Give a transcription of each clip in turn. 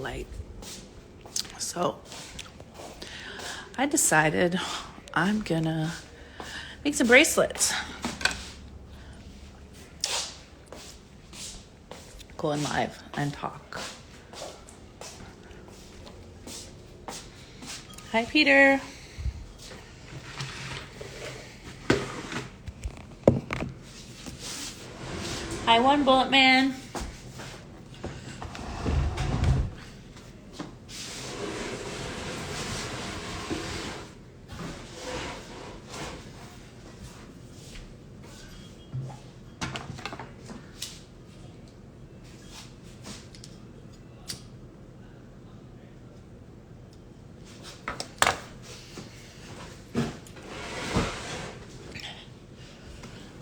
light. So I decided I'm gonna make some bracelets. Go in live and talk. Hi, Peter. Hi, One Bullet Man.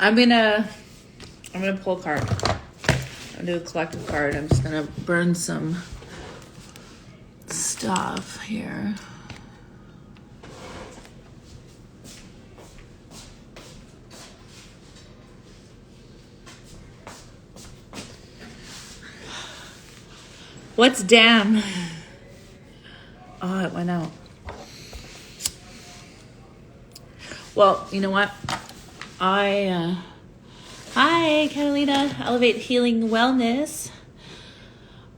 I'm gonna pull a card. I'm gonna do a collective card. I'm just gonna burn some stuff here. What's damn? Oh, it went out. Well, you know what? Hi, Catalina, Elevate Healing Wellness.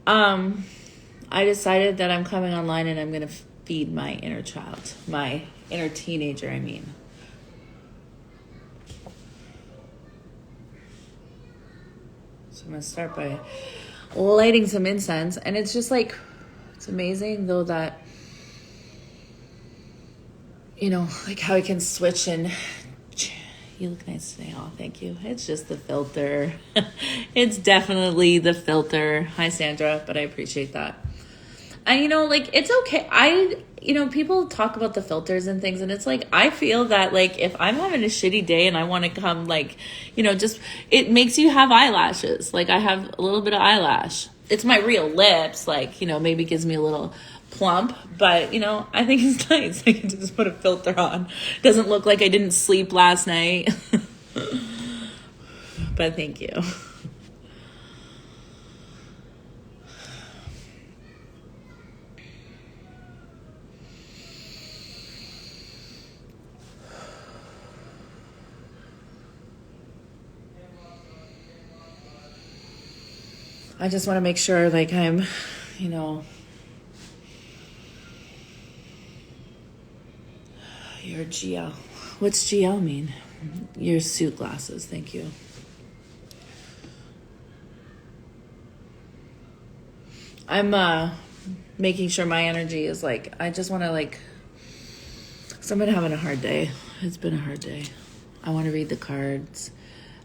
I decided that I'm coming online and I'm going to feed my inner child, my inner teenager, I mean. So I'm going to start by lighting some incense. And it's just like, it's amazing though that, you know, like how I can switch and you look nice today. Oh, thank you. It's just the filter. It's definitely the filter. Hi, Sandra, but I appreciate that. And, you know, like, it's okay. People talk about the filters and things, and it's like, I feel that, like, if I'm having a shitty day and I want to come, like, you know, just, it makes you have eyelashes. Like, I have a little bit of eyelash. It's my real lips, like, you know, maybe gives me a little plump, but, you know, I think it's nice. I can just put a filter on. Doesn't look like I didn't sleep last night. But thank you. I just want to make sure, like, I'm, you know, your GL. What's GL mean? Your suit glasses. Thank you. I'm making sure my energy is like, I just want to, like, because I've been having a hard day. It's been a hard day. I want to read the cards,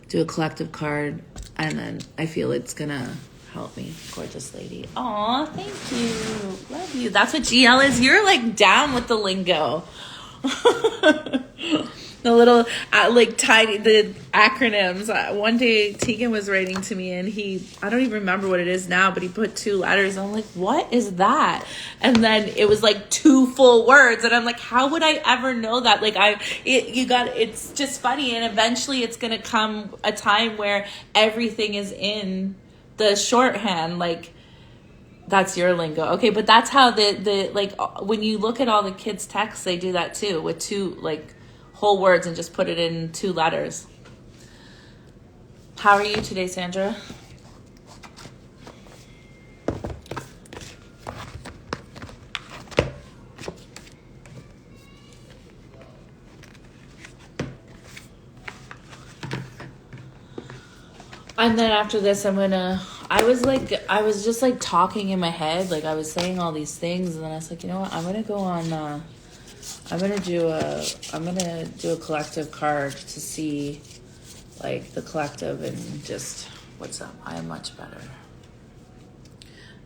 do a collective card, and then I feel it's going to help me. Gorgeous lady. Aw, thank you. Love you. That's what GL is. You're, like, down with the lingo. The little, like, tiny, the acronyms. One day, Tegan was writing to me, and I don't even remember what it is now, but he put 2 letters. I'm like, what is that? And then it was, like, 2 full words, and I'm like, how would I ever know that? Like, it's just funny, and eventually it's going to come a time where everything is in the shorthand, like, that's your lingo. Okay, but that's how the like, when you look at all the kids' texts, they do that too, with 2, like, whole words and just put it in 2 letters. How are you today, Sandra? And then after this, I was just like talking in my head, like I was saying all these things, and then I was like, you know what, I'm gonna go on, I'm gonna do a collective card to see, like, the collective and just what's up. I am much better.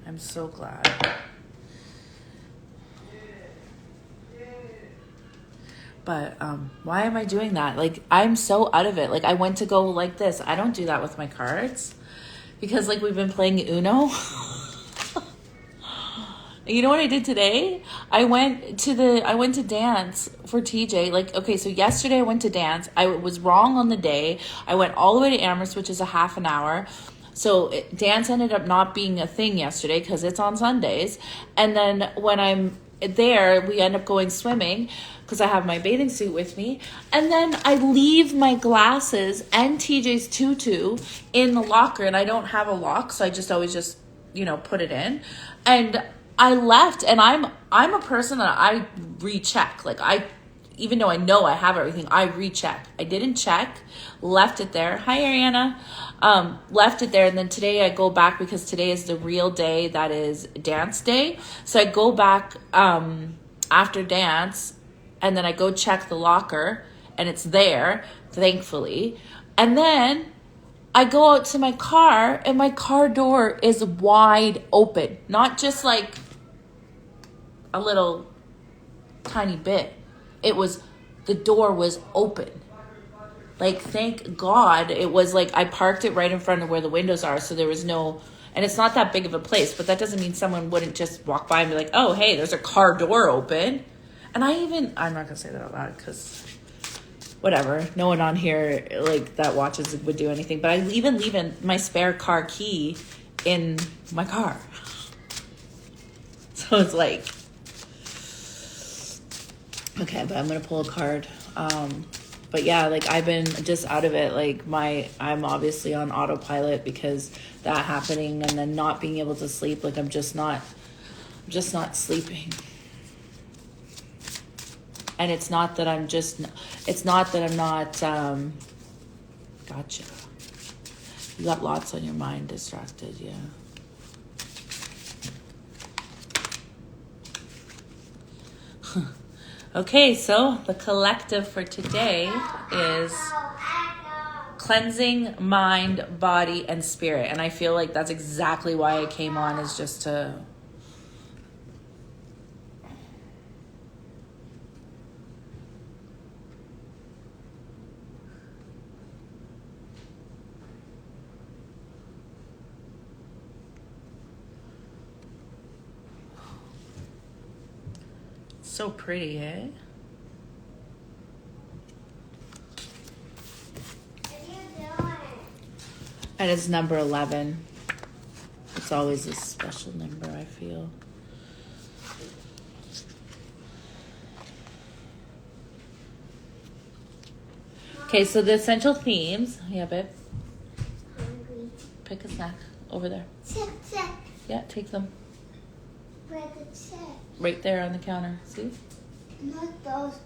I'm so glad. But why am I doing that? Like, I'm so out of it. Like, I went to go like this. I don't do that with my cards because, like, we've been playing Uno. You know what I did today? I went to dance for TJ. Like, okay, so yesterday I went to dance. I was wrong on the day. I went all the way to Amherst, which is a half an hour. So dance ended up not being a thing yesterday because it's on Sundays. And then when I'm there, we end up going swimming because I have my bathing suit with me. And then I leave my glasses and TJ's tutu in the locker, and I don't have a lock, so I just always just, put it in. And I left, and I'm a person that I recheck. Like, even though I know I have everything, I recheck. I didn't check, left it there. Hi, Ariana. Left it there, and then today I go back because today is the real day that is dance day. So I go back after dance, and then I go check the locker, and it's there, thankfully. And then I go out to my car, and my car door is wide open. Not just like a little tiny bit. The door was open. Like, thank God it was like, I parked it right in front of where the windows are. So there was no, and it's not that big of a place, but that doesn't mean someone wouldn't just walk by and be like, oh, hey, there's a car door open. And I'm not going to say that out loud because whatever. No one on here like that watches would do anything. But I even leave my spare car key in my car. So it's like, okay, but I'm going to pull a card. But yeah, like I've been just out of it. Like I'm obviously on autopilot because that happening and then not being able to sleep. Like I'm just not sleeping. And it's not that I'm not, gotcha. You got lots on your mind, distracted, yeah. Okay, so the collective for today is cleansing mind, body, and spirit. And I feel like that's exactly why I came on, is just to so pretty, eh? And it's number 11. It's always a special number, I feel. Okay, so the essential themes. Yeah, babe. Hungry. Pick a snack over there. Chip. Yeah, take them. Where the chip? Right there on the counter. See? Not those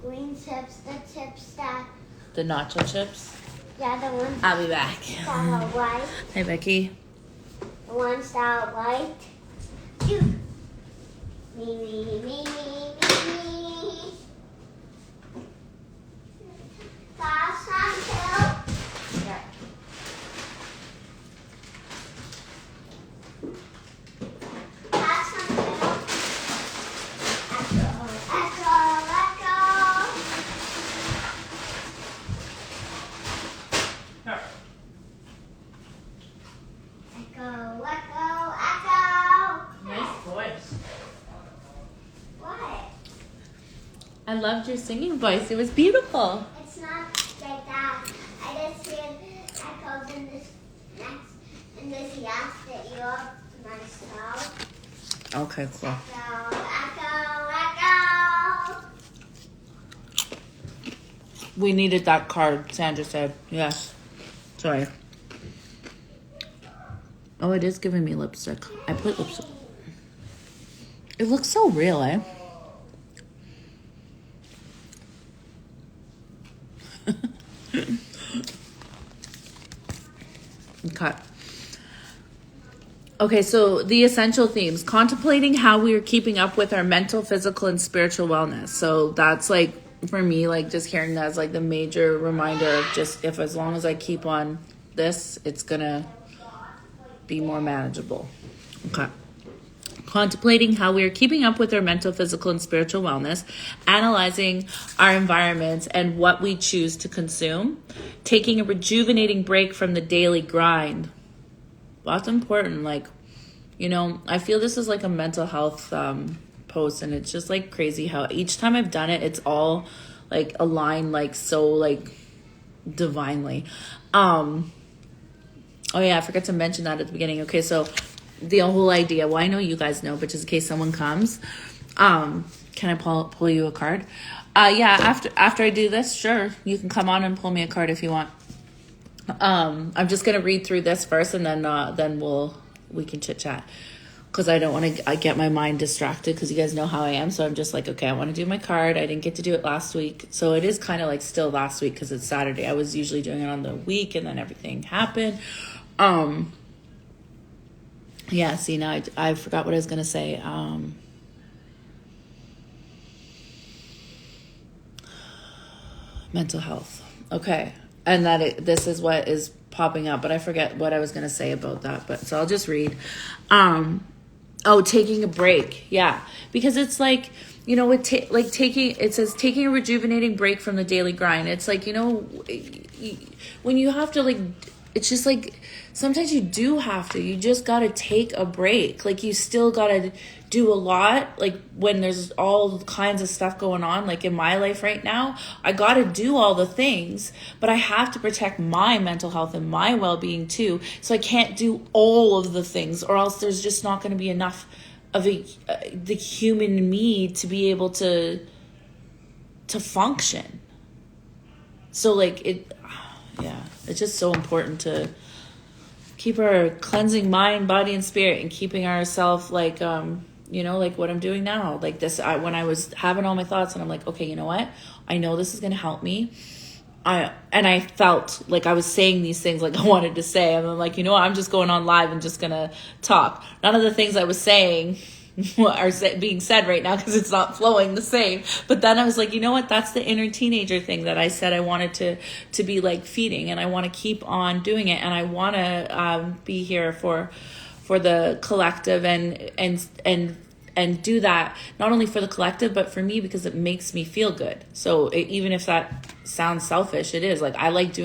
green chips. The chips that. The nacho chips. Yeah, the ones I'll be back. that are white. Hey, Becky. The ones that are white. Me. Got some too? Yeah. Got some too? Echo. Echo. Nice voice. What? I loved your singing voice. It was beautiful. It's not like that. I just hear echoes in this yes that you're myself. Okay, cool. Echo. We needed that card, Sandra said. Yes. Sorry. Oh, it is giving me lipstick. I put lipstick. It looks so real, eh? Okay, so the essential themes. Contemplating how we are keeping up with our mental, physical, and spiritual wellness. So that's like, for me, like just hearing that as like the major reminder of just if as long as I keep on this, it's gonna be more manageable. Okay. Contemplating how we are keeping up with our mental, physical, and spiritual wellness, analyzing our environments and what we choose to consume, taking a rejuvenating break from the daily grind. That's important. Like, I feel this is like a mental health post, and it's just like crazy how each time I've done it, it's all like aligned, like so like divinely. Oh yeah, I forgot to mention that at the beginning. Okay, so the whole idea, well, I know you guys know, but just in case someone comes, can I pull you a card? Yeah, after I do this, sure, you can come on and pull me a card if you want. I'm just gonna read through this first, and then we can chit chat, because I don't want to get my mind distracted, because you guys know how I am. So I'm just like, okay, I want to do my card. I didn't get to do it last week, so it is kind of like still last week because it's Saturday. I was usually doing it on the week, and then everything happened. Yeah. See, now I forgot what I was gonna say. Mental health. Okay. And this is what is popping up, but I forget what I was going to say about that. But so I'll just read. Taking a break. Yeah. Because it's like, it says taking a rejuvenating break from the daily grind. It's like, when you have to it's just like, sometimes you just got to take a break. Like, you still got to do a lot. Like, when there's all kinds of stuff going on, like in my life right now, I got to do all the things, but I have to protect my mental health and my well-being too. So I can't do all of the things, or else there's just not going to be enough of the human me to be able to function. So it's just so important to keep our cleansing mind, body, and spirit, and keeping ourselves like what I'm doing now. Like this, when I was having all my thoughts, and I'm like, okay, you know what? I know this is going to help me. I felt like I was saying these things like I wanted to say. And I'm like, I'm just going on live and just going to talk. None of the things I was saying are being said right now because it's not flowing the same. But then I was like, you know what? That's the inner teenager thing that I said I wanted to be like feeding, and I want to keep on doing it, and I want to be here for the collective and do that, not only for the collective but for me, because it makes me feel good. So even if that sounds selfish, it is. Like, I like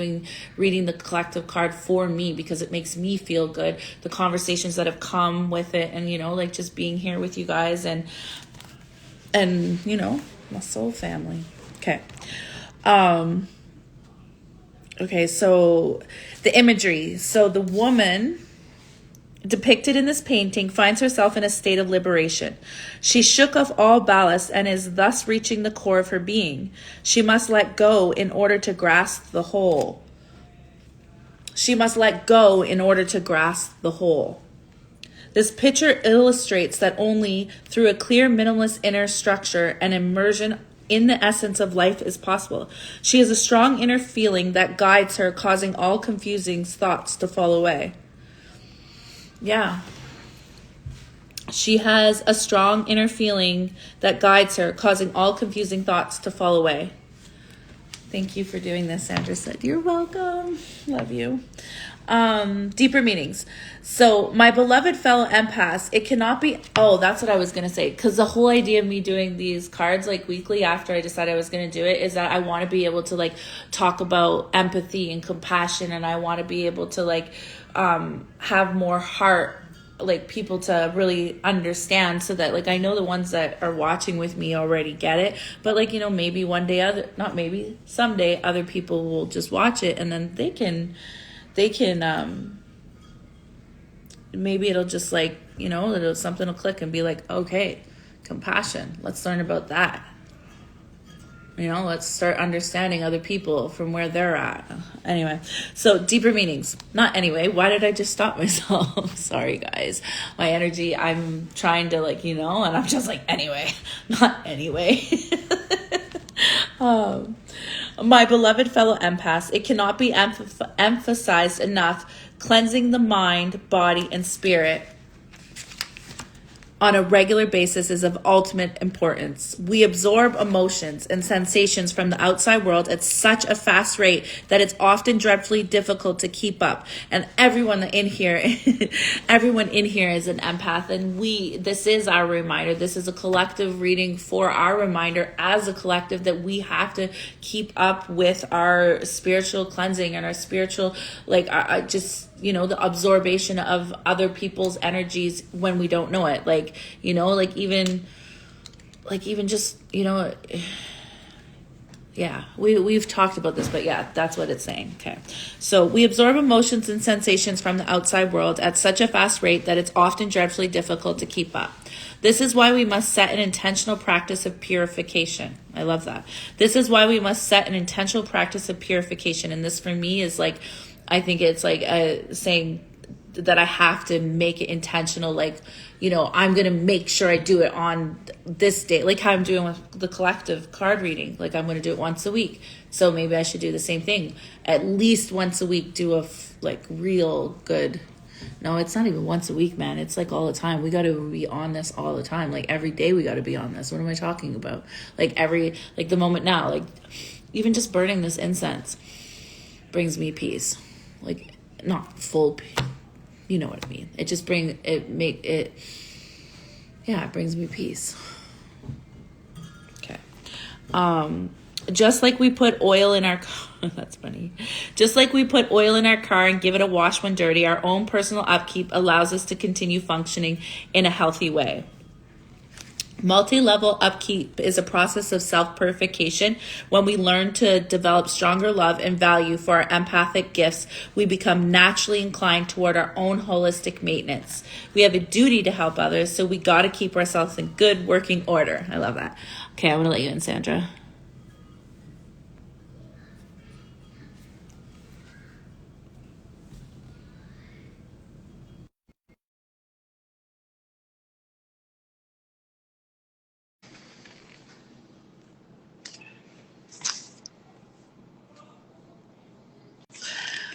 reading the collective card for me because it makes me feel good. The conversations that have come with it, and just being here with you guys, and my soul family. Okay. Okay, so the imagery. So the woman depicted in this painting finds herself in a state of liberation. She shook off all ballast and is thus reaching the core of her being. She must let go in order to grasp the whole. She must let go in order to grasp the whole. This picture illustrates that only through a clear, minimalist inner structure and immersion in the essence of life is possible. She has a strong inner feeling that guides her, causing all confusing thoughts to fall away. Yeah. She has a strong inner feeling that guides her, causing all confusing thoughts to fall away. Thank you for doing this, Sandra said. You're welcome. Love you. Deeper meanings. So, my beloved fellow empaths, it cannot be... Oh, that's what I was going to say. Because the whole idea of me doing these cards weekly after I decided I was going to do it is that I want to be able to talk about empathy and compassion, and I want to be able to have more heart, people to really understand, so that I know the ones that are watching with me already get it, but maybe one day someday other people will just watch it, and then they can maybe it'll just something will click and be like, okay, compassion, let's learn about that. Let's start understanding other people from where they're at. Anyway, so deeper meanings. Not anyway. Why did I just stop myself? Sorry, guys. My energy, I'm trying to and I'm just anyway. Not anyway. My beloved fellow empaths, it cannot be emphasized enough. Cleansing the mind, body, and spirit on a regular basis is of ultimate importance. We absorb emotions and sensations from the outside world at such a fast rate that it's often dreadfully difficult to keep up. And everyone in here is an empath, and this is our reminder. This is a collective reading for our reminder as a collective that we have to keep up with our spiritual cleansing and our spiritual, the absorption of other people's energies when we don't know it. Even just, Yeah, we've talked about this, but yeah, that's what it's saying. Okay. So we absorb emotions and sensations from the outside world at such a fast rate that it's often dreadfully difficult to keep up. This is why we must set an intentional practice of purification. I love that. This is why we must set an intentional practice of purification. And this for me is like, I think it's like saying that I have to make it intentional. Like, you know, I'm going to make sure I do it on this day, like how I'm doing with the collective card reading. Like, I'm going to do it once a week. So maybe I should do the same thing. At least once a week, do a like real good. No, it's not even once a week, man. It's like all the time. We got to be on this all the time. Like every day we got to be on this. What am I talking about? Like like the moment now, like even just burning this incense brings me peace. Like not full peace. You know what I mean. It just it brings me peace. Okay. Just like we put oil in our car, that's funny. Just like we put oil in our car and give it a wash when dirty, our own personal upkeep allows us to continue functioning in a healthy way. Multi-level upkeep is a process of self-purification. When we learn to develop stronger love and value for our empathic gifts, we become naturally inclined toward our own holistic maintenance. We have a duty to help others, so we got to keep ourselves in good working order. I love that. Okay, I'm going to let you in, Sandra.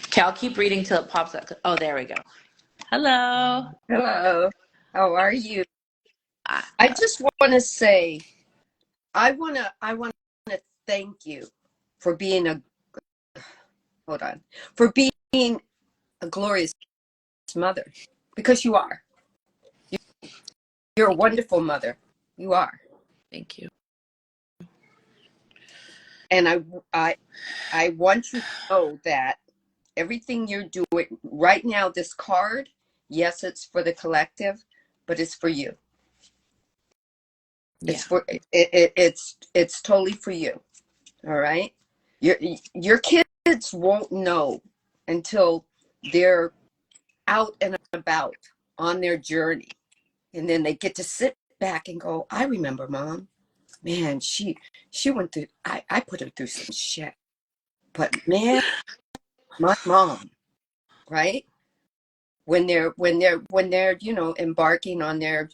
Okay, I'll keep reading till it pops up. Oh, there we go. Hello. Hello. How are you? I, I just want to say I want to thank you for being a hold on. For being a glorious mother because you are. You're a thank you. wonderful mother. You are. Thank you. And I want you to know that everything you're doing right now, this card, yes, it's for the collective, but it's for you. Yeah. It's for it's totally for you. All right? Your kids won't know until they're out and about on their journey. And then they get to sit back and go, I remember mom. Man, she went through I put her through some shit. But man, my mom, right? When they're embarking on their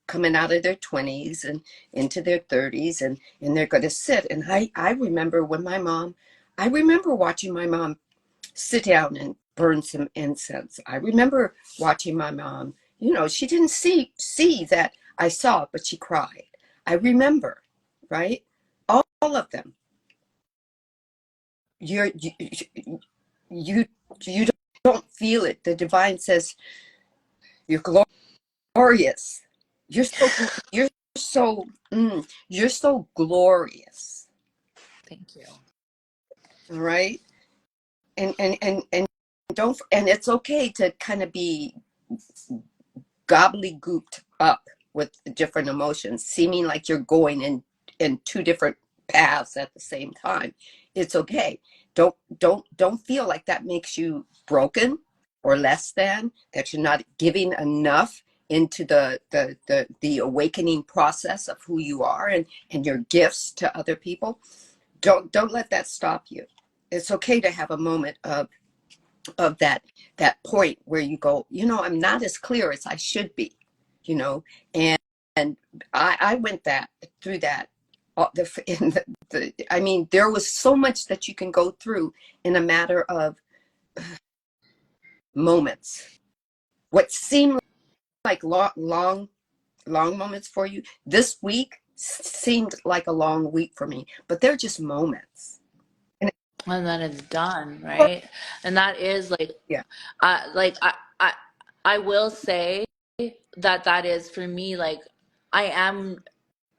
coming out of their 20s and into their 30s, and they're going to sit, and I remember I remember watching my mom sit down and burn some incense. I remember watching my mom, she didn't see that I saw, but she cried. I remember, right? All of them. You don't feel it. The divine says you're glorious. You're so glorious. Thank you. All right. And don't, and it's okay to kind of be gobbledygooked up with different emotions, seeming like you're going in two different paths at the same time. It's okay. Don't feel like that makes you broken or less than, that you're not giving enough into the awakening process of who you are and your gifts to other people. Don't let that stop you. It's okay to have a moment of that point where you go, I'm not as clear as I should be, you know, and and I went through that. I mean, there was so much that you can go through in a matter of moments. What seemed like long moments for you this week seemed like a long week for me, but they're just moments. And And then it's done, right? And that is like, yeah, I like I I will say that that is for me like I am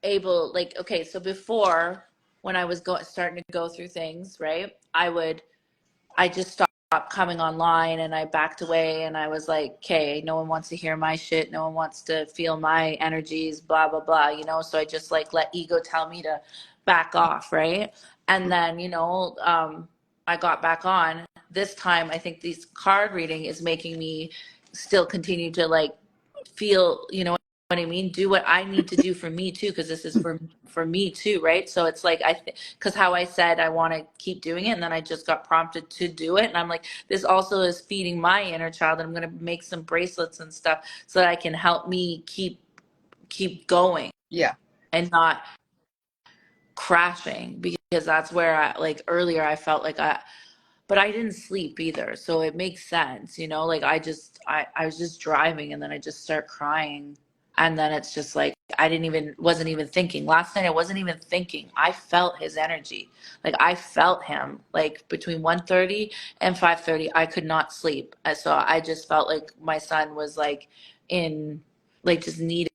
able like okay, so before when I was starting to go through things, right? I just stopped coming online and I backed away and I was like, okay, no one wants to hear my shit. No one wants to feel my energies, blah, blah, blah, you know? So I just like let ego tell me to back off, right? And then, I got back on. This time, I think these card reading is making me still continue to like feel, what I mean, do what I need to do for me too, because this is for me too, right? So it's like because how I said I want to keep doing it, and then I just got prompted to do it, and I'm like, this also is feeding my inner child, and I'm gonna make some bracelets and stuff so that I can help me keep going Yeah. and not crashing, because that's where I like earlier I felt like but I didn't sleep either. So it makes sense, like I was just driving and then I just start crying. And then it's just like, wasn't even thinking. Last night I wasn't even thinking. I felt his energy. Like I felt him like between 1:30 and 5:30, I could not sleep. So I just felt like my son was like in, like just needed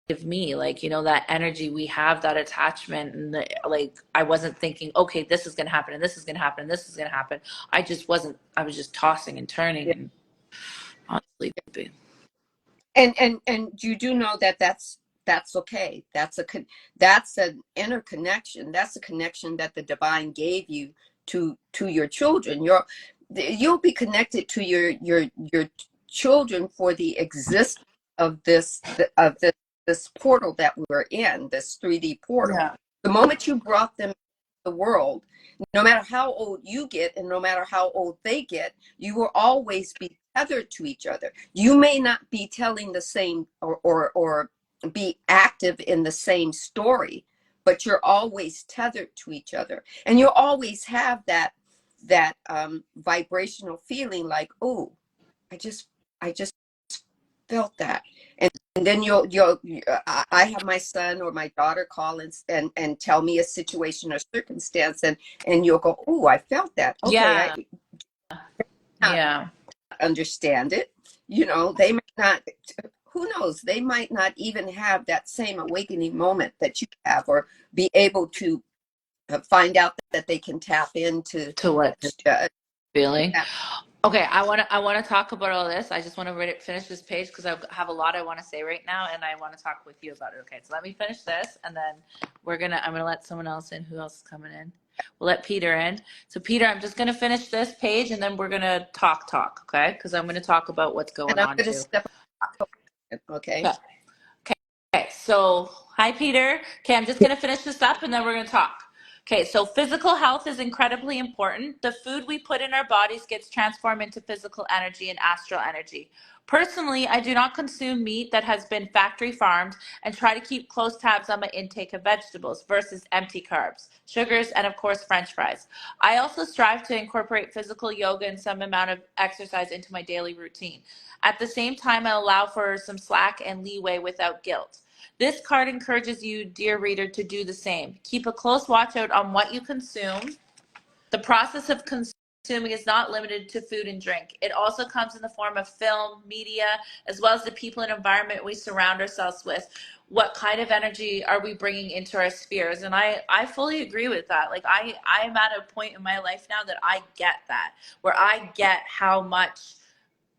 of me, like that energy, we have that attachment, and like I wasn't thinking, okay, this is gonna happen and this is gonna happen and this is gonna happen. I was just tossing and turning Yeah. and not sleeping. And you do know that that's okay. That's an interconnection. That's a connection that the divine gave you to your children. You'll be connected to your children for the existence of this portal that we're in, this 3D portal. Yeah. The moment you brought them into the world, no matter how old you get and no matter how old they get, you will always be tethered to each other. You may not be telling the same or be active in the same story, but you're always tethered to each other, and you'll always have that vibrational feeling like, oh, I just felt that. And then I have my son or my daughter call and tell me a situation or circumstance, and you'll go, oh, I felt that. Okay, Yeah. I not Yeah. understand it. They might not, who knows, they might not even have that same awakening moment that you have, or be able to find out that they can tap into To what uh, feeling? that. Okay, I want to talk about all this. I just want to finish this page because I have a lot I want to say right now, and I want to talk with you about it. Okay, so let me finish this, and then I'm gonna let someone else in. Who else is coming in? We'll let Peter in. So Peter, I'm just gonna finish this page, and then we're gonna talk. Okay, because I'm gonna talk about what's And going I'm on going to too. step up. Okay. Okay. Okay, so hi, Peter. Okay, I'm just going to finish this up and then we're going to talk. Okay, so physical health is incredibly important. The food we put in our bodies gets transformed into physical energy and astral energy. Personally, I do not consume meat that has been factory farmed and try to keep close tabs on my intake of vegetables versus empty carbs, sugars, and of course, French fries. I also strive to incorporate physical yoga and some amount of exercise into my daily routine. At the same time, I allow for some slack and leeway without guilt. This card encourages you, dear reader, to do the same. Keep a close watch out on what you consume. The process of consuming is not limited to food and drink. It also comes in the form of film, media, as well as the people and environment we surround ourselves with. What kind of energy are we bringing into our spheres? And I fully agree with that. Like I'm at a point in my life now that I get that, where I get how much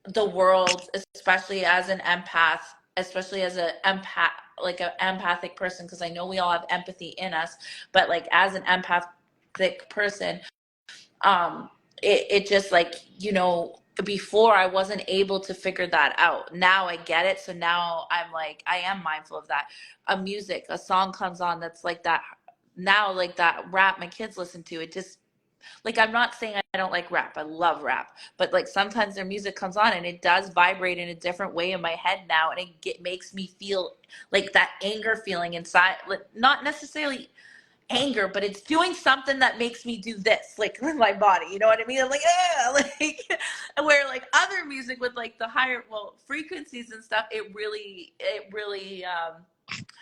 the world, especially as an empath, especially as an empath, like an empathic person, because I know we all have empathy in us, but like as an empathic person, um, it just like, before I wasn't able to figure that out. Now I get it. So now I'm like, I am mindful of that. A song comes on that's like that now, like that rap my kids listen to, it just, like, I'm not saying I don't like rap. I love rap, but like sometimes their music comes on and it does vibrate in a different way in my head now, and makes me feel like that anger feeling inside. Like, not necessarily anger, but it's doing something that makes me do this, like with my body. You know what I mean? I'm like, like where like other music with like the higher frequencies and stuff, it really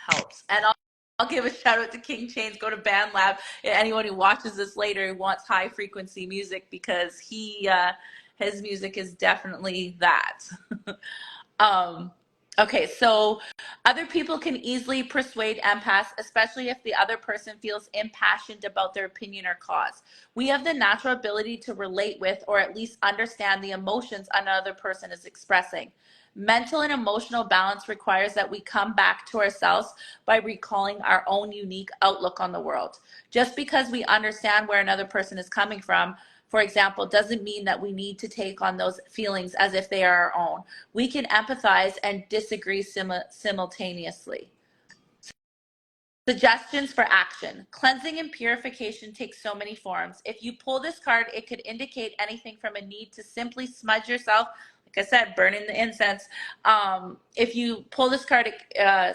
helps. And I'll give a shout out to King Chains. Go to Band Lab. Anyone who watches this later who wants high frequency music, because his music is definitely that. um, Okay, so other people can easily persuade empaths, especially if the other person feels impassioned about their opinion or cause. We have the natural ability to relate with or at least understand the emotions another person is expressing. Mental and emotional balance requires that we come back to ourselves by recalling our own unique outlook on the world. Just because we understand where another person is coming from, for example, doesn't mean that we need to take on those feelings as if they are our own. We can empathize and disagree simultaneously. Suggestions for action. Cleansing and purification takes so many forms. If you pull this card, it could indicate anything from a need to simply smudge yourself. Like I said, burning the incense. If you pull this card,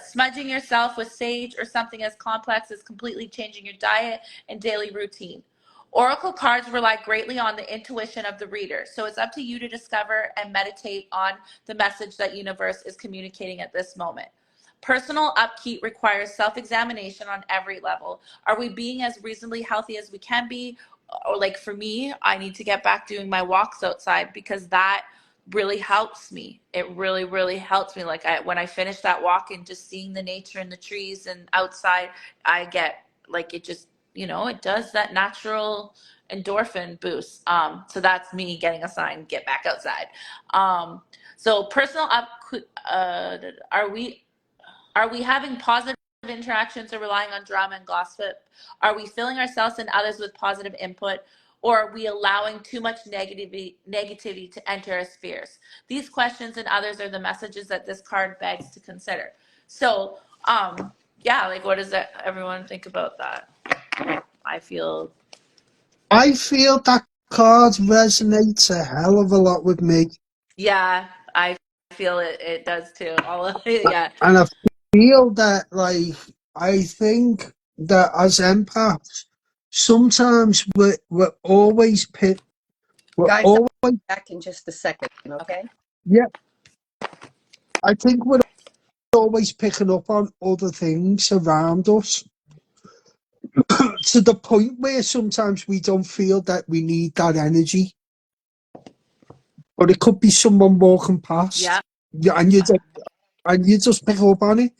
smudging yourself with sage or something as complex as completely changing your diet and daily routine. Oracle cards rely greatly on the intuition of the reader, so it's up to you to discover and meditate on the message that universe is communicating at this moment. Personal upkeep requires self-examination on every level. Are we being as reasonably healthy as we can be? Or like for me, I need to get back doing my walks outside because that really helps me. It really, really helps me. Like when I finish that walk and just seeing the nature and the trees and outside, I get like it just, it does that natural endorphin boost. So that's me getting a sign, get back outside. So personal up, are we having positive interactions or relying on drama and gossip? Are we filling ourselves and others with positive input? Or are we allowing too much negativity to enter our spheres? These questions and others are the messages that this card begs to consider. So, yeah, like what does everyone think about that? I feel, I feel that card resonates a hell of a lot with me. yeah, I feel it does too. All of it, yeah. And I feel that, like, I think that as empaths, sometimes we're always we're Guys, I'll always, be back in just a second, Okay. okay? yeah, I think we're always picking up on other things around us to the point where sometimes we don't feel that we need that energy. But it could be someone walking Yeah. past, yeah, and you just pick up on it.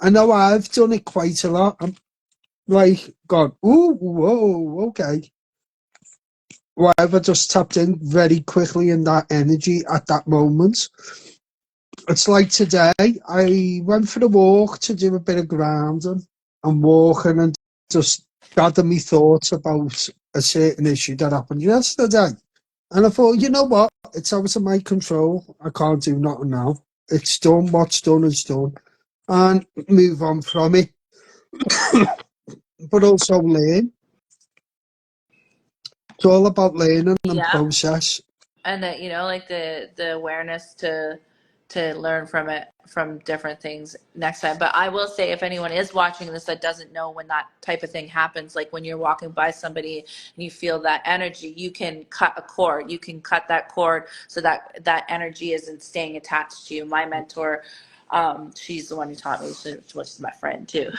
I know I've done it quite a lot. I'm like, gone, ooh, whoa, okay. Whatever, just tapped in very quickly in that energy at that moment. It's like today, I went for a walk to do a bit of grounding and walking and just gather my thoughts about a certain issue that happened yesterday. And I thought, you know what? It's out of my control. I can't do nothing now. It's done. What's done is done. And move on from it. But also learn. It's all about learning and Yeah. process. And that like the awareness to learn from it, from different things next time. But I will say, if anyone is watching this that doesn't know when that type of thing happens, like when you're walking by somebody and you feel that energy, you can cut a cord, you can cut that cord so that that energy isn't staying attached to you. My mentor, she's the one who taught me, so she's my friend too.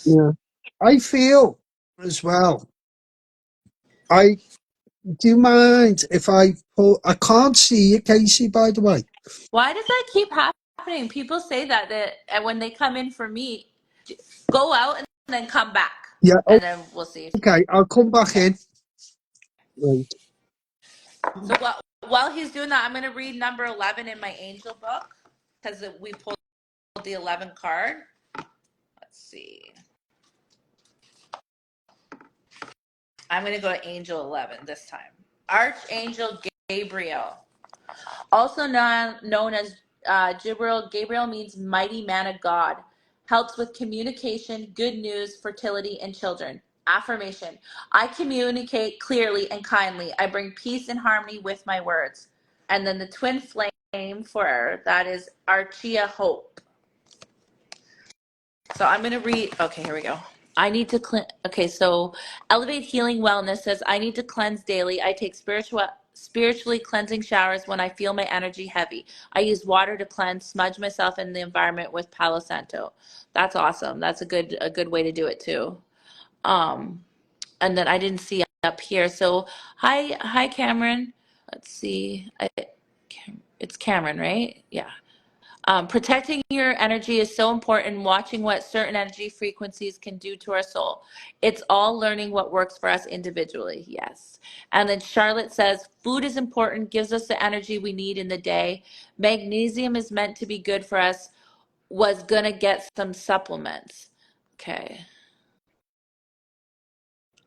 Yeah. I feel as well. I do you mind if I pull? I can't see you, Casey, by the way. Why does that keep happening? People say that and when they come in for me, go out and then come back, Yeah, and then we'll see if okay. I'll come back okay. in. Right. So while he's doing that, I'm going to read number 11 in my angel book because we pulled the 11 card. Let's see. I'm going to go to angel 11 this time. Archangel Gabriel, also known as Jibril. Gabriel means mighty man of God. Helps with communication, good news, fertility, and children. Affirmation: I communicate clearly and kindly. I bring peace and harmony with my words. And then the twin flame for that is Archia Hope. So I'm going to read. Okay, here we go. I need to clean. Okay, so Elevate Healing Wellness says I need to cleanse daily. I take spiritually cleansing showers when I feel my energy heavy. I use water to cleanse, smudge myself in the environment with Palo Santo. That's awesome. That's a good way to do it too. Um, and then I didn't see up here. So hi Cameron. Let's see. It's Cameron, right? Yeah. Protecting your energy is so important. Watching what certain energy frequencies can do to our soul. It's all learning what works for us individually. Yes. And then Charlotte says, food is important, gives us the energy we need in the day. Magnesium is meant to be good for us. Was going to get some supplements. Okay.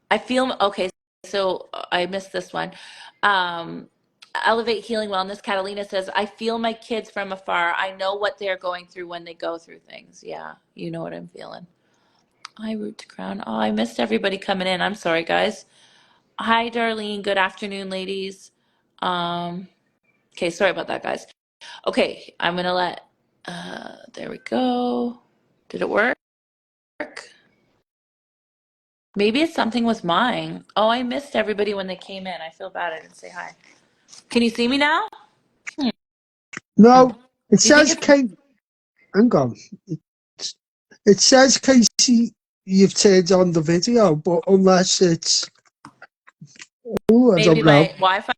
I feel okay. So I missed this one. Um, Elevate Healing Wellness. Catalina says, I feel my kids from afar. I know what they're going through when they go through things. Yeah, you know what I'm feeling. Hi, Root to Crown. Oh, I missed everybody coming in. I'm sorry, guys. Hi, Darlene. Good afternoon, ladies. Okay, sorry about that, guys. Okay, I'm gonna let. There we go. Did it work? Maybe it's something with mine. Oh, I missed everybody when they came in. I feel bad. I didn't say hi. Can you see me now? No, it Do you think says it's Kate. Hang on. It says Casey, you've turned on the video, but unless it's, oh, I maybe don't my know. Wi-Fi?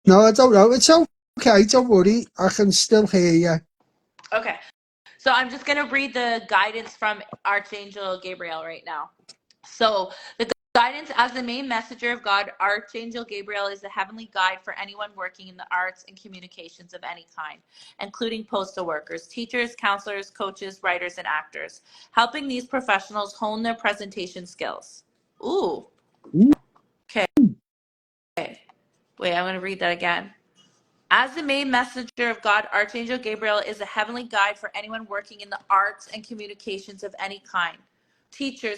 No, I don't know. It's okay. Don't worry. I can still hear you. Okay. So I'm just going to read the guidance from Archangel Gabriel right now. So the guidance as the main messenger of God, Archangel Gabriel is the heavenly guide for anyone working in the arts and communications of any kind, including postal workers, teachers, counselors, coaches, writers, and actors, helping these professionals hone their presentation skills. Ooh, okay. Wait, I'm going to read that again. As the main messenger of God, Archangel Gabriel is a heavenly guide for anyone working in the arts and communications of any kind. Teachers,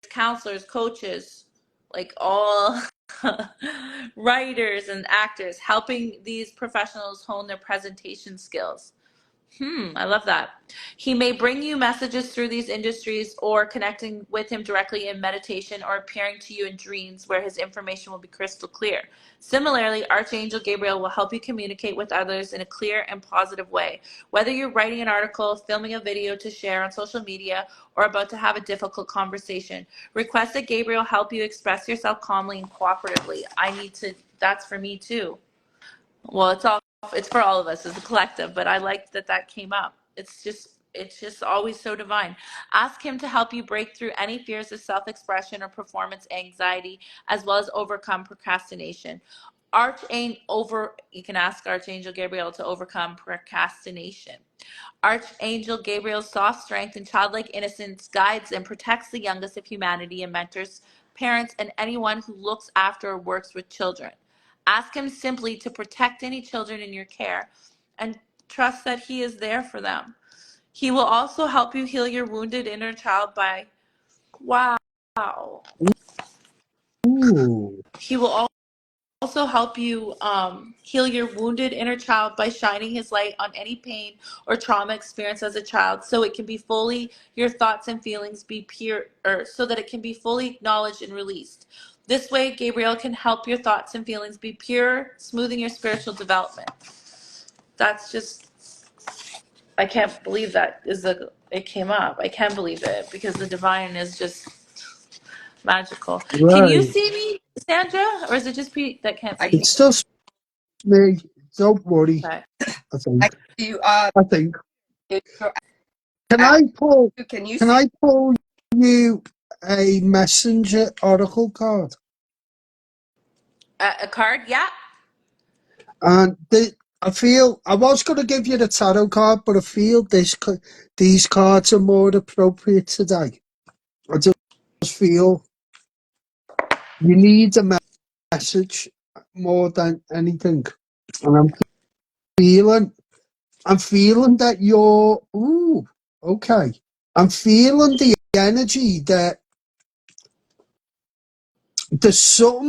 counselors, coaches, like all writers and actors, helping these professionals hone their presentation skills. I love that. He may bring you messages through these industries or connecting with him directly in meditation or appearing to you in dreams where his information will be crystal clear. Similarly, Archangel Gabriel will help you communicate with others in a clear and positive way. Whether you're writing an article, filming a video to share on social media, or about to have a difficult conversation, request that Gabriel help you express yourself calmly and cooperatively. That's for me too. Well, it's for all of us as a collective, but I liked that came up. It's just always so divine. Ask him to help you break through any fears of self-expression or performance anxiety, as well as overcome procrastination. You can ask Archangel Gabriel to overcome procrastination. Archangel Gabriel's soft strength and childlike innocence guides and protects the youngest of humanity and mentors parents and anyone who looks after or works with children. Ask him simply to protect any children in your care and trust that he is there for them. He will also help you heal your wounded inner child by, wow. Ooh. He will also help you heal your wounded inner child by shining his light on any pain or trauma experienced as a child so it can be fully your thoughts and feelings be pure or so that it can be fully acknowledged and released. This way Gabriel can help your thoughts and feelings be pure, smoothing your spiritual development. That's just, I can't believe it came up. I can't believe it because the divine is just magical. Can you Right. see me, Sandra, or is it just Pete that can't I see can, me? It's just me. Don't worry. Okay. I I think. can see you. I think. Is your Can app- I pull? can you Can see? I pull you a messenger oracle card? A card? Yeah. And I feel I was going to give you the tarot card, but I feel these cards are more appropriate today. I just feel you need a message more than anything, and feeling, I'm feeling that you're. Ooh, okay. I'm feeling the energy that there's something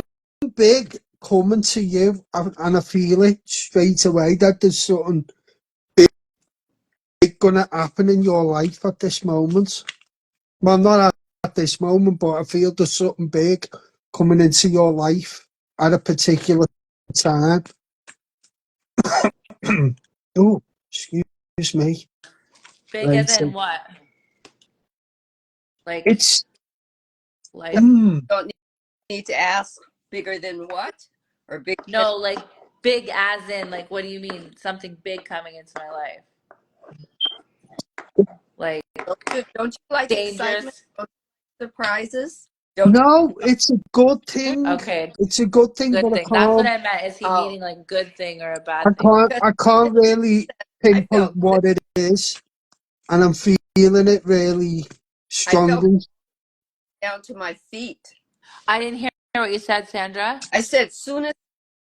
big coming to you, and I feel it straight away that there's something big gonna happen in your life at this moment. Well, not at this moment, but I feel there's something big coming into your life at a particular time. Oh, excuse me. Big Right. as in what? Like, It's like, mm, Don't need to ask bigger than what or big. no, like, Big as in, like, what do you mean? Something big coming into my life? Like, Don't you like excitement? dangerous? Don't you like surprises? Don't No, it's a good thing. Okay, It's a good thing, good but thing. That's what I meant. Is he oh, meaning like good thing or a bad thing? because I can't really I pinpoint felt good. what it is, and I'm feeling it really I felt strongly. down to my feet. I didn't hear what you said, Sandra. I said, soon as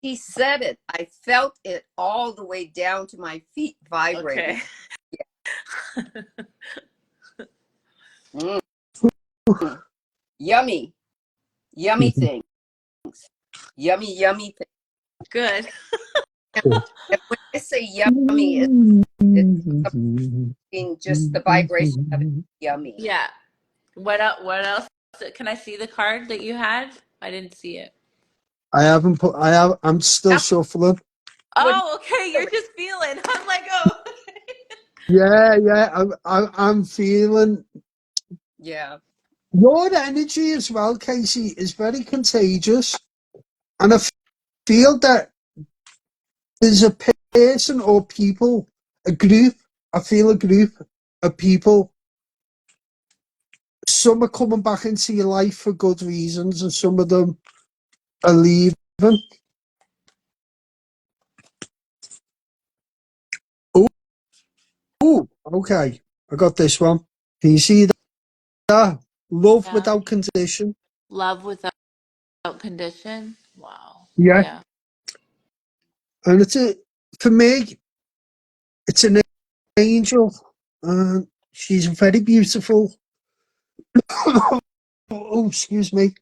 he said it, I felt it all the way down to my feet vibrating. Okay. Mm, yummy, yummy things, yummy things. Good. And, and when I say yummy, it's something just the vibration of it. Yummy. Yeah. What else? What else? Can I see the card that you had? I didn't see it. I haven't put. I'm still That shuffling. would Oh, okay. You're feel it. just feeling. I'm like, oh. Yeah. I'm feeling Yeah. your energy as well, Casey, is very contagious, and I feel that there's a person or people, a group. I feel a group of people. Some are coming back into your life for good reasons, and some of them are leaving. Oh, okay. I got this one. Can you see that? Love Yeah. without condition. Love without condition. Wow. Yeah. Yeah. And for me, it's an angel. And she's very beautiful. Oh, excuse me.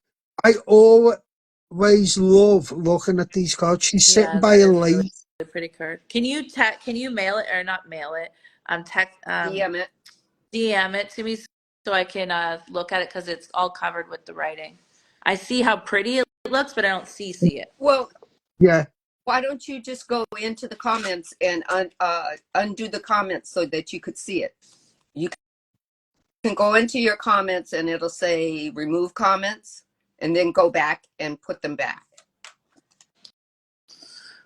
I always love looking at these cards. She's sitting Yeah, by that a is a really, lake. really pretty card. Can you mail it or not mail it? Text DM it. DM it to me so I can look at it because it's all covered with the writing. I see how pretty it looks, but I don't see it. Well, Yeah. why don't you just go into the comments and undo the comments so that you could see it? You can go into your comments and it'll say remove comments and then go back and put them back.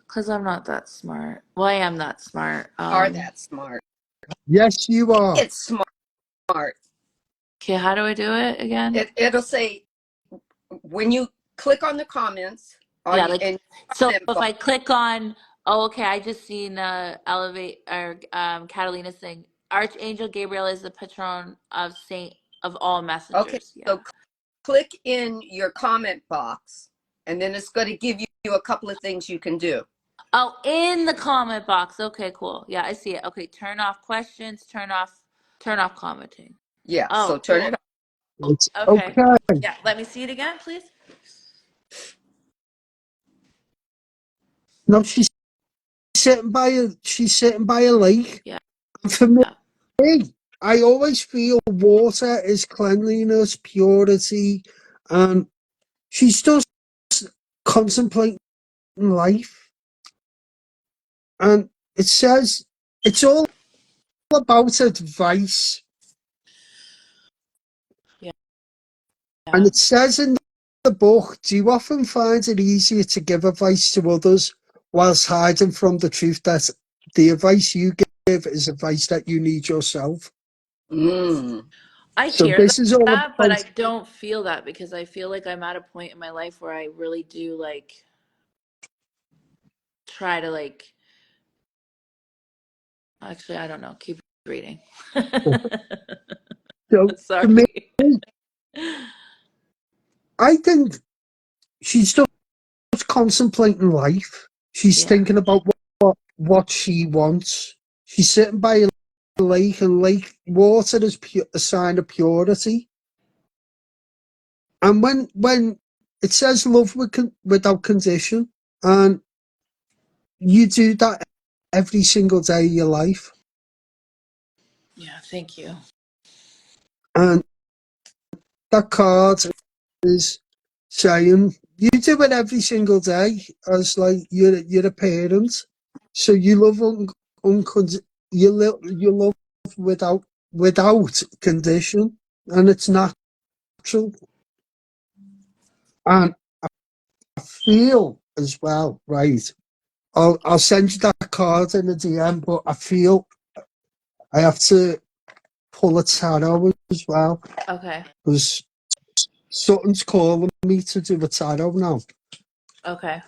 Because I'm not that smart. Well, I am that smart. Are that smart? Yes, you are. It's smart. Okay, how do I do it again? It'll say when you click on the comments Yeah, on like, in so comment if box. I click on, oh, okay, I just seen Elevate or Catalina's thing. Archangel Gabriel is the patron of Saint of all Okay, messengers. Yeah. so click in your comment box and then it's going to give you a couple of things you can do. Oh, in the comment box. Okay, cool. Yeah, I see it. Okay, turn off questions, turn off commenting. Yeah, so Oh, turn it cool. on. It's Okay. okay. Yeah, let me see it again, please. No, she's sitting by a lake. Yeah. And for Yeah. me, I always feel water is cleanliness, purity, and she's just contemplating life. And it says it's all about advice. Yeah. And Yeah. it says in the book, do you often find it easier to give advice to others whilst hiding from the truth that the advice you give is advice that you need yourself? Mm. I So hear this is all that, but about I don't feel that because I feel like I'm at a point in my life where I really do like try to like actually I don't know, keep reading. so for me, Sorry. I think she's just contemplating life. She's Yeah. thinking about what she wants. She's sitting by a lake, and lake water is a sign of purity. And when it says love without condition, and you do that every single day of your life, Yeah, thank you. and that card is saying you do it every single day as like you're a parent, so you love you love without condition, and it's natural. And I feel as well, right? I'll send you that card in the DM, but I feel I have to pull a tarot as well Okay. because something's calling me to do a tarot now. Okay.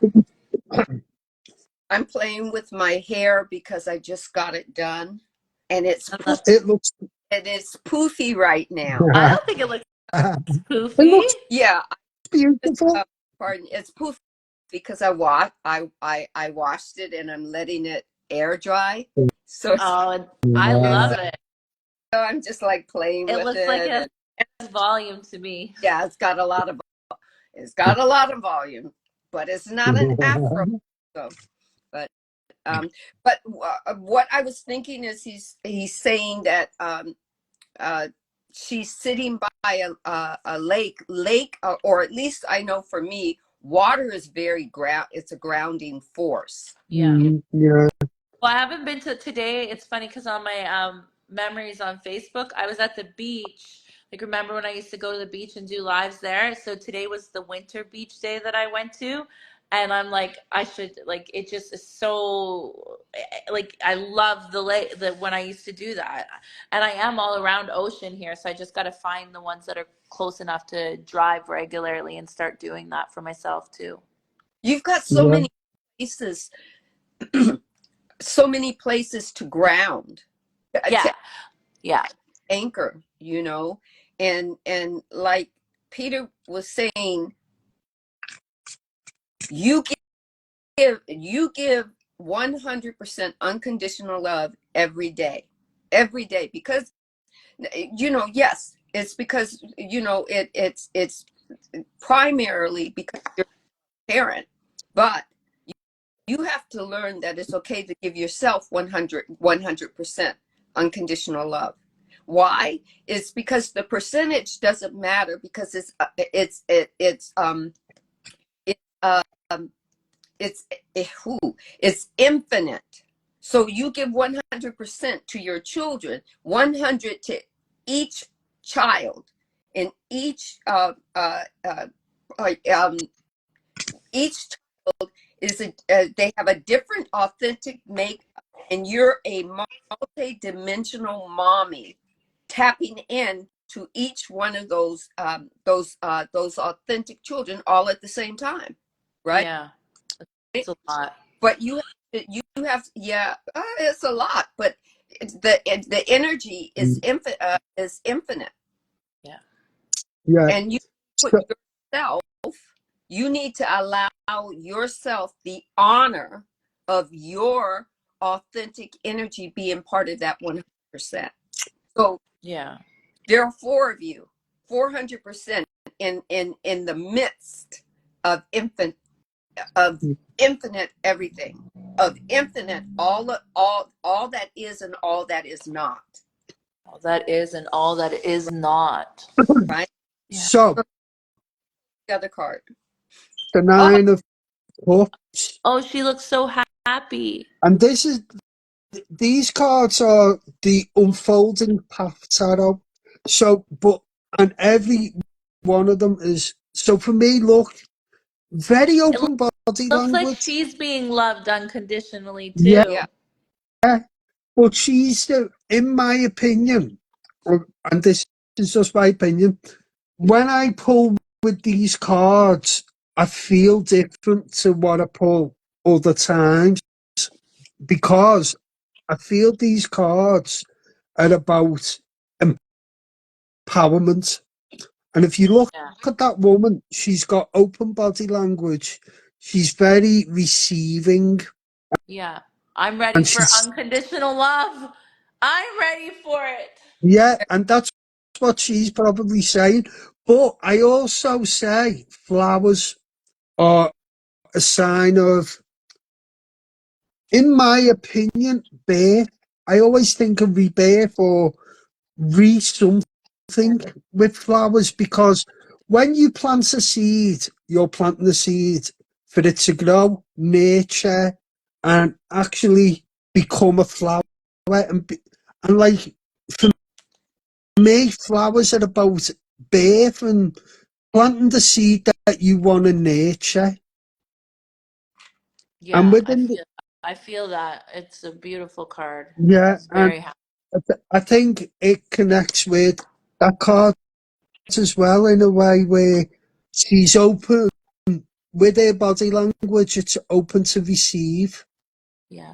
I'm playing with my hair because I just got it done, and it's It looks poofy right now. I don't think it looks it poofy. looks Yeah, beautiful. pardon. It's poofy because I washed it and I'm letting it air dry. So, Oh, I Yeah. love it. so I'm just like playing It with looks like it, it and has volume to me. yeah, it's got a lot of volume, but it's not an afro. So, but um, what I was thinking is he's saying that uh, she's sitting by a lake, or at least I know for me, water is very it's a grounding force. Yeah. Yeah. Well, I haven't been to today. It's funny because on my memories on Facebook, I was at the beach. Like, remember when I used to go to the beach and do lives there? So today was the winter beach day that I went to. And I'm like, I should, like, it just is so, like, I love the lake, when I used to do that. And I am all around ocean here. So I just got to find the ones that are close enough to drive regularly and start doing that for myself too. You've got Yeah. places, so many places to ground, to Yeah. Yeah. anchor, and like Peter was saying, you give 100% unconditional love every day, because yes, it's because it's primarily because you're a parent, but you have to learn that it's okay to give yourself 100% unconditional love. Why? It's because the percentage doesn't matter, because it, um it's it's infinite. So you give 100% to your children, 100 to each child, and each child they have a different authentic makeup, and you're a multi-dimensional mommy tapping in to each one of those authentic children all at the same time, right? Yeah. It's a lot. But yeah, it's a lot, but the energy is infinite, Yeah. Yeah. and you put So, yourself you need to allow yourself the honor of your authentic energy being part of that 100%. So Yeah. there are four of you, 400% in the midst of infinite everything, of infinite all that is and all that is not. All that is and all that is not. Right? Yeah. so The other card. the Oh, 9 of Cups, Oh, she looks so happy. and these cards are the unfolding path tarot. So, but and every one of them is so for me. Look, very It open body looks like language. she's being loved unconditionally Yeah, too. yeah. but she's in my opinion, and this is just my opinion. When I pull with these cards, I feel different to what I pull other times because I feel these cards are about empowerment. And if you look Yeah. at that woman, she's got open body language. She's very receiving, Yeah. I'm ready and for she's unconditional love. I'm ready for it. yeah, and that's what she's probably saying. But I also say flowers are a sign of, in my opinion, birth. I always think of rebirth or something with flowers because when you plant a seed, you're planting the seed for it to grow, nurture, and actually become a flower. And like for me, flowers are about birth and planting the seed that you want to nurture. And Yeah, within the, I feel that it's a beautiful card. yeah, It's and very happy. I think it connects with that card as well in a way where she's open with her body language. It's open to receive, Yeah,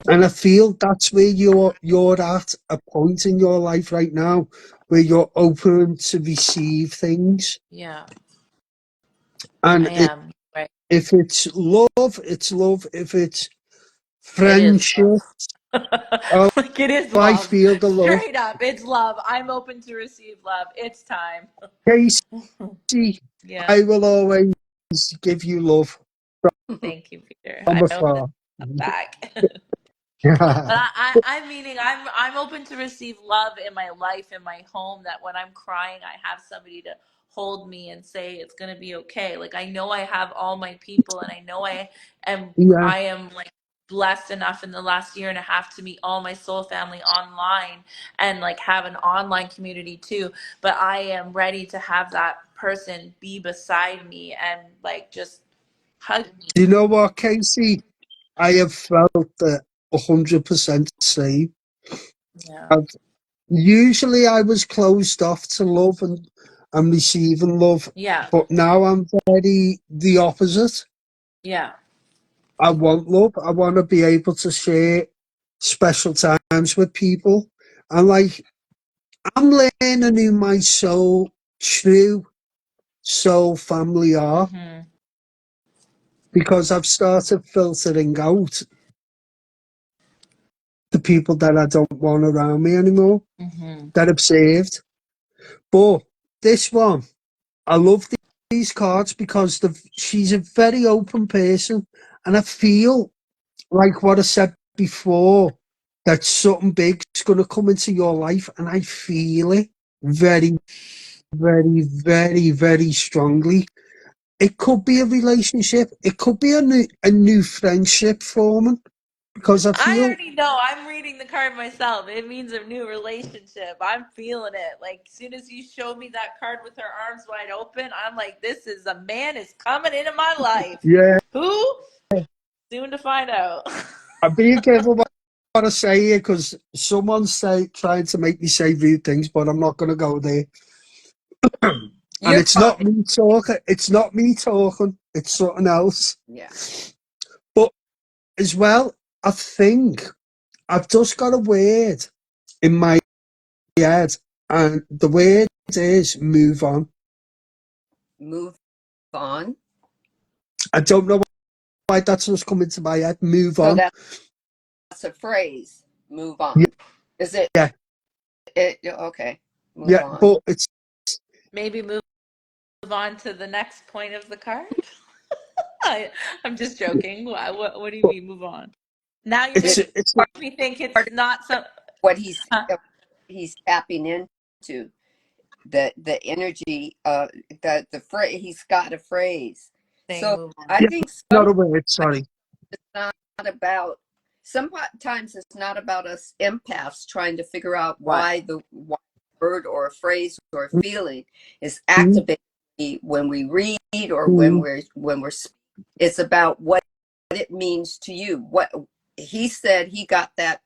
and I feel that's where you're at a point in your life right now where you're open to receive things. yeah, I And am. Right. if it's love, it's love. If it's It is love. friendship, oh, Like it is I love. feel the love. Straight up, it's love. I'm open to receive love. It's time. Casey, Yeah. I will always give you love Thank you, Peter. from I open afar. that back. But Yeah. I'm meaning I'm open to receive love in my life, in my home, that when I'm crying, I have somebody to hold me and say it's gonna be okay. Like I know I have all my people and I know Yeah. I am like blessed enough in the last year and a half to meet all my soul family online and like have an online community too. But I am ready to have that person be beside me and like just hug me. You know what, Casey? I have felt that 100% same. Yeah. I've, usually I was closed off to love and receiving love, Yeah. but now I'm very the opposite. Yeah. I want love. I want to be able to share special times with people. And like, I'm learning who my true soul family are Hmm. because I've started filtering out the people that I don't want around me anymore, Hmm. that I've saved. But this one, I love these cards because she's a very open person, and I feel like what I said before, that something big's going to come into your life, and I feel it very, very, very, very strongly. It could be a relationship. It could be a new friendship forming because I I feel, already know. I'm reading the card myself. It means a new relationship. I'm feeling it. Like, as soon as you showed me that card with her arms wide open, I'm like, this is a man is coming into my life. yeah, Who? Soon to find out. I'm being careful what I say here because someone's trying to make me say rude things, but I'm not going to go there. And You're it's not fine. me talking. It's not me talking. It's something else. Yeah. But as well, I think I've just got a word in my head, and the word is move on. Move on. I don't know why that's just come into my head. Move So on. that's a phrase. Move on. Yeah, Is it? yeah, Okay. Move yeah. on. But it's Maybe move on to the next point of the card. I'm just joking. What do you but mean move on? Now you're This making it's me think part it's of not so. what Huh? he's tapping into, the energy, the phrase. He's got a phrase. Saying So move on. I yeah, think not a word. sometimes Sorry. it's not about. Sometimes it's not about us empaths trying to figure out Right. why a word or a phrase or a feeling is Mm, activated when we read or mm, when we're speaking. It's about what it means to you. What he said, he got that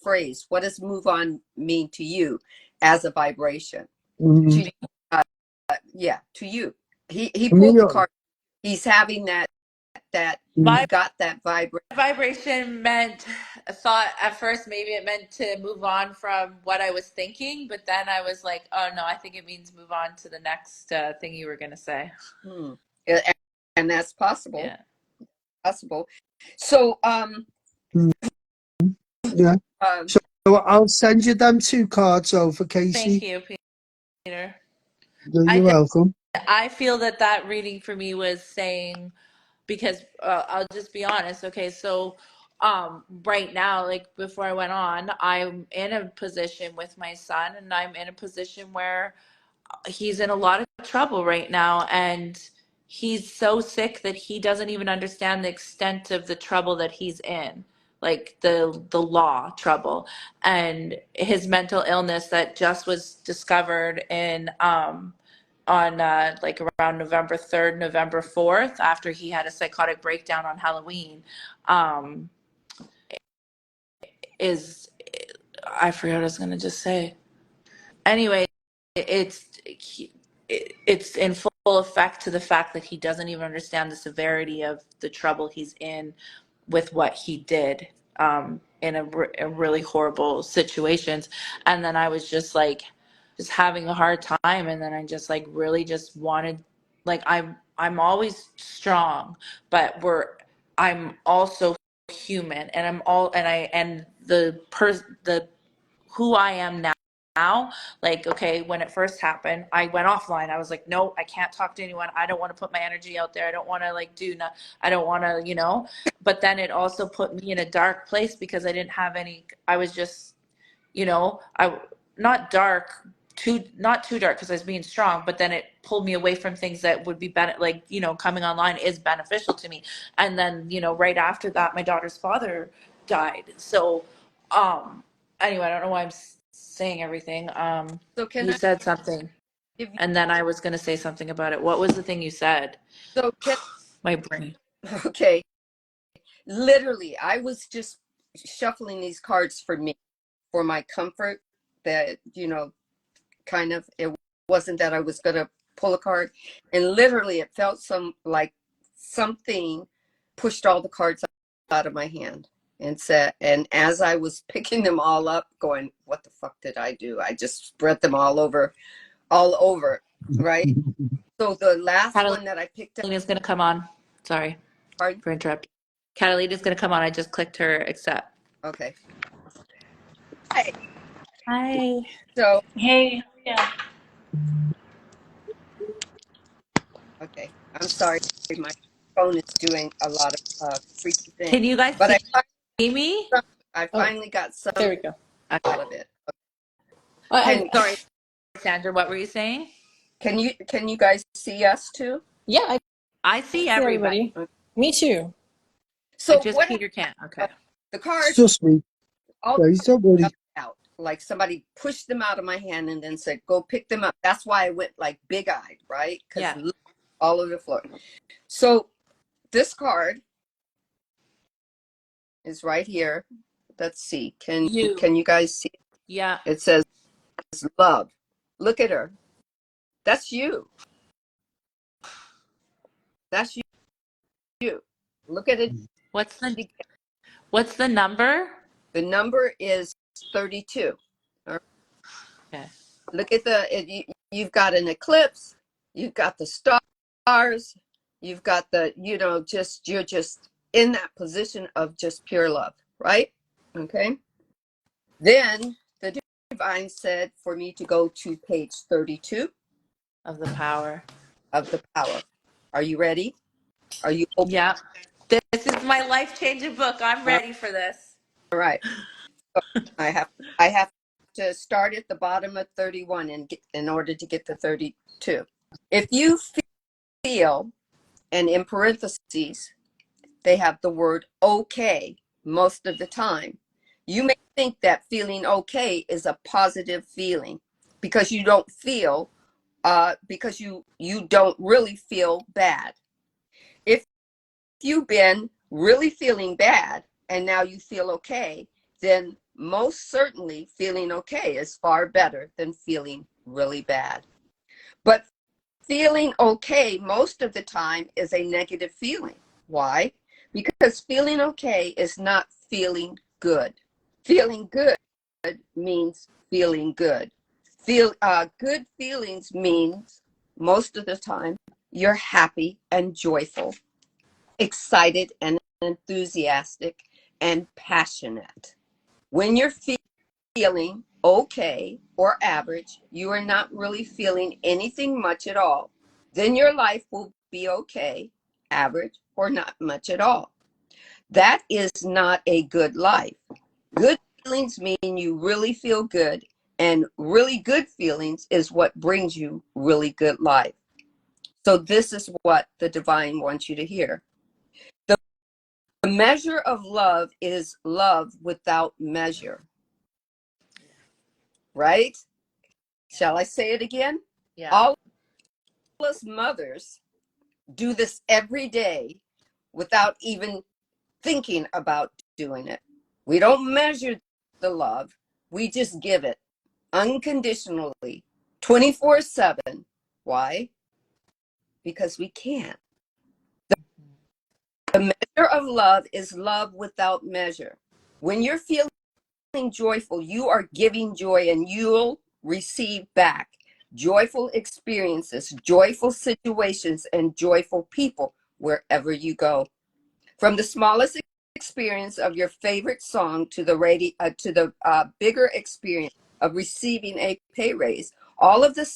phrase. What does move on mean to you as a vibration? mm. To uh, yeah, to you. He Me, pulled the card. He's having that mm, he's got that vibration. Vibration meant thought at first maybe it meant to move on from what I was thinking, but then I was like, oh no, I think it means move on to the next thing you were gonna say. Hmm. A- and that's possible. Yeah. Possible. So mm, yeah. um So I'll send you them two cards over, Thank Casey. you, Peter. I You're just welcome. I feel that that reading for me was saying because I'll just be honest. Okay, so right now, like before I went on, I'm in a position with my son, and I'm in a position where he's in a lot of trouble right now, and he's so sick that he doesn't even understand the extent of the trouble that he's in, like the law trouble and his mental illness that just was discovered in on like around November 3rd, November 4th, after he had a psychotic breakdown on Halloween, is I forgot what I was gonna just say. Anyway, it's it's in full effect to the fact that he doesn't even understand the severity of the trouble he's in with what he did in a really horrible situations. And then I was just like, just having a hard time. And then I just like really just wanted, like, I'm always strong, but I'm also human, and the who I am now, like, okay, when it first happened, I went offline. I was like, no, I can't talk to anyone. I don't want to put my energy out there. I don't want to like I don't want to, but then it also put me in a dark place because I didn't have any, I was just, I not dark, not too dark because I was being strong, but then it pulled me away from things that would be like, coming online is beneficial to me. And then, right after that, my daughter's father died. So, anyway, I don't know why I'm saying everything. So can You I said something, give you? and then I was going to say something about it. What was the thing you said? So can My brain. okay. Literally, I was just shuffling these cards for me, for my comfort. That kind of, it wasn't that I was gonna pull a card, and literally, it felt like something pushed all the cards out of my hand and as I was picking them all up, going, "What the fuck did I do?" I just spread them all over, right? So the last one that I picked up, Catalina's going to come on. Sorry pardon? for interrupting. Catalina's going to come on. I just clicked her accept. Okay. Hi. Hi. So, Hey. Yeah. okay, I'm sorry, my phone is doing a lot of freaky Can things, you guys but see me? Oh, finally got some There we go. out okay. of it. I, I Sorry, Sandra. What were you saying? Can you guys see us too? yeah, I I see see everybody. everybody. Me too. So Just what Peter can't. Okay. the It's cards just me, all guys. Don't worry. out, like somebody pushed them out of my hand and then said, "Go pick them up." That's why I went like big-eyed, right? Because Yeah. all over the floor. So this card is right here. Let's see. You. Can you guys see? Yeah. It says love. Look at her. That's you. That's you. Look at it. What's the number? The number is 32. All right. Okay. Look at you've got an eclipse. You've got the stars. You've got you're just in that position of just pure love, right? Okay. Then the divine said for me to go to page 32 Of the power. of the power. Are you ready? Are you open? Yeah. This is my life-changing book. I'm All ready for this. right. So I have to start at the bottom of 31 and in order to get to 32. If you feel, and in parentheses, they have the word okay most of the time. You may think that feeling okay is a positive feeling because you don't feel, because you don't really feel bad. If you've been really feeling bad and now you feel okay, then most certainly feeling okay is far better than feeling really bad. But feeling okay most of the time is a negative feeling. Why? Because feeling okay is not feeling good. Feeling good means feeling good. Good feelings means most of the time you're happy and joyful, excited and enthusiastic and passionate. When you're feeling okay or average, you are not really feeling anything much at all, then your life will be okay, average, or not much at all. That is not a good life. Good feelings mean you really feel good, and really good feelings is what brings you really good life. So this is what the divine wants you to hear. The measure of love is love without measure, right? Shall I say it again? Yeah. All us mothers do this every day without even thinking about doing it. We don't measure the love, we just give it unconditionally, 24/7. Why? Because we can't. The measure of love is love without measure. When you're feeling joyful, you are giving joy, and you'll receive back joyful experiences, joyful situations, and joyful people wherever you go. From the smallest experience of your favorite song to the bigger experience of receiving a pay raise, all of the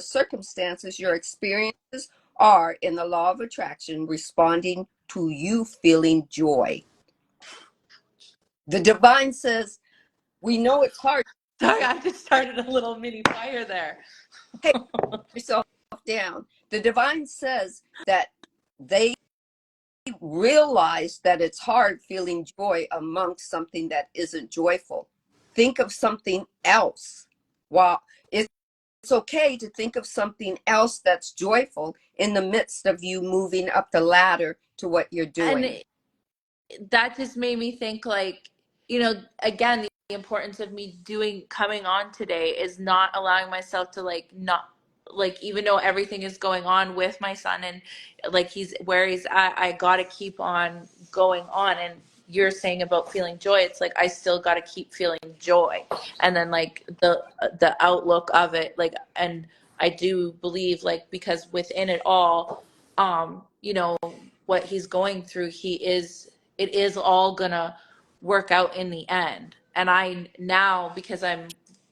circumstances, your experiences are in the law of attraction, responding to you feeling joy. The divine says, we know it's hard. Sorry, I just started a little mini fire there. Hey, yourself down. The divine says that they realize that it's hard feeling joy amongst something that isn't joyful. Think of something else. While it's okay to think of something else that's joyful in the midst of you moving up the ladder to what you're doing. And that just made me think, like, again, the importance of me coming on today is not allowing myself to not, even though everything is going on with my son and like he's where he's at, I gotta keep on going on. And you're saying about feeling joy, it's like I still gotta keep feeling joy. And then like the outlook of it, and I do believe, because within it all, what he's going through, it is all gonna work out in the end. And I now, because I'm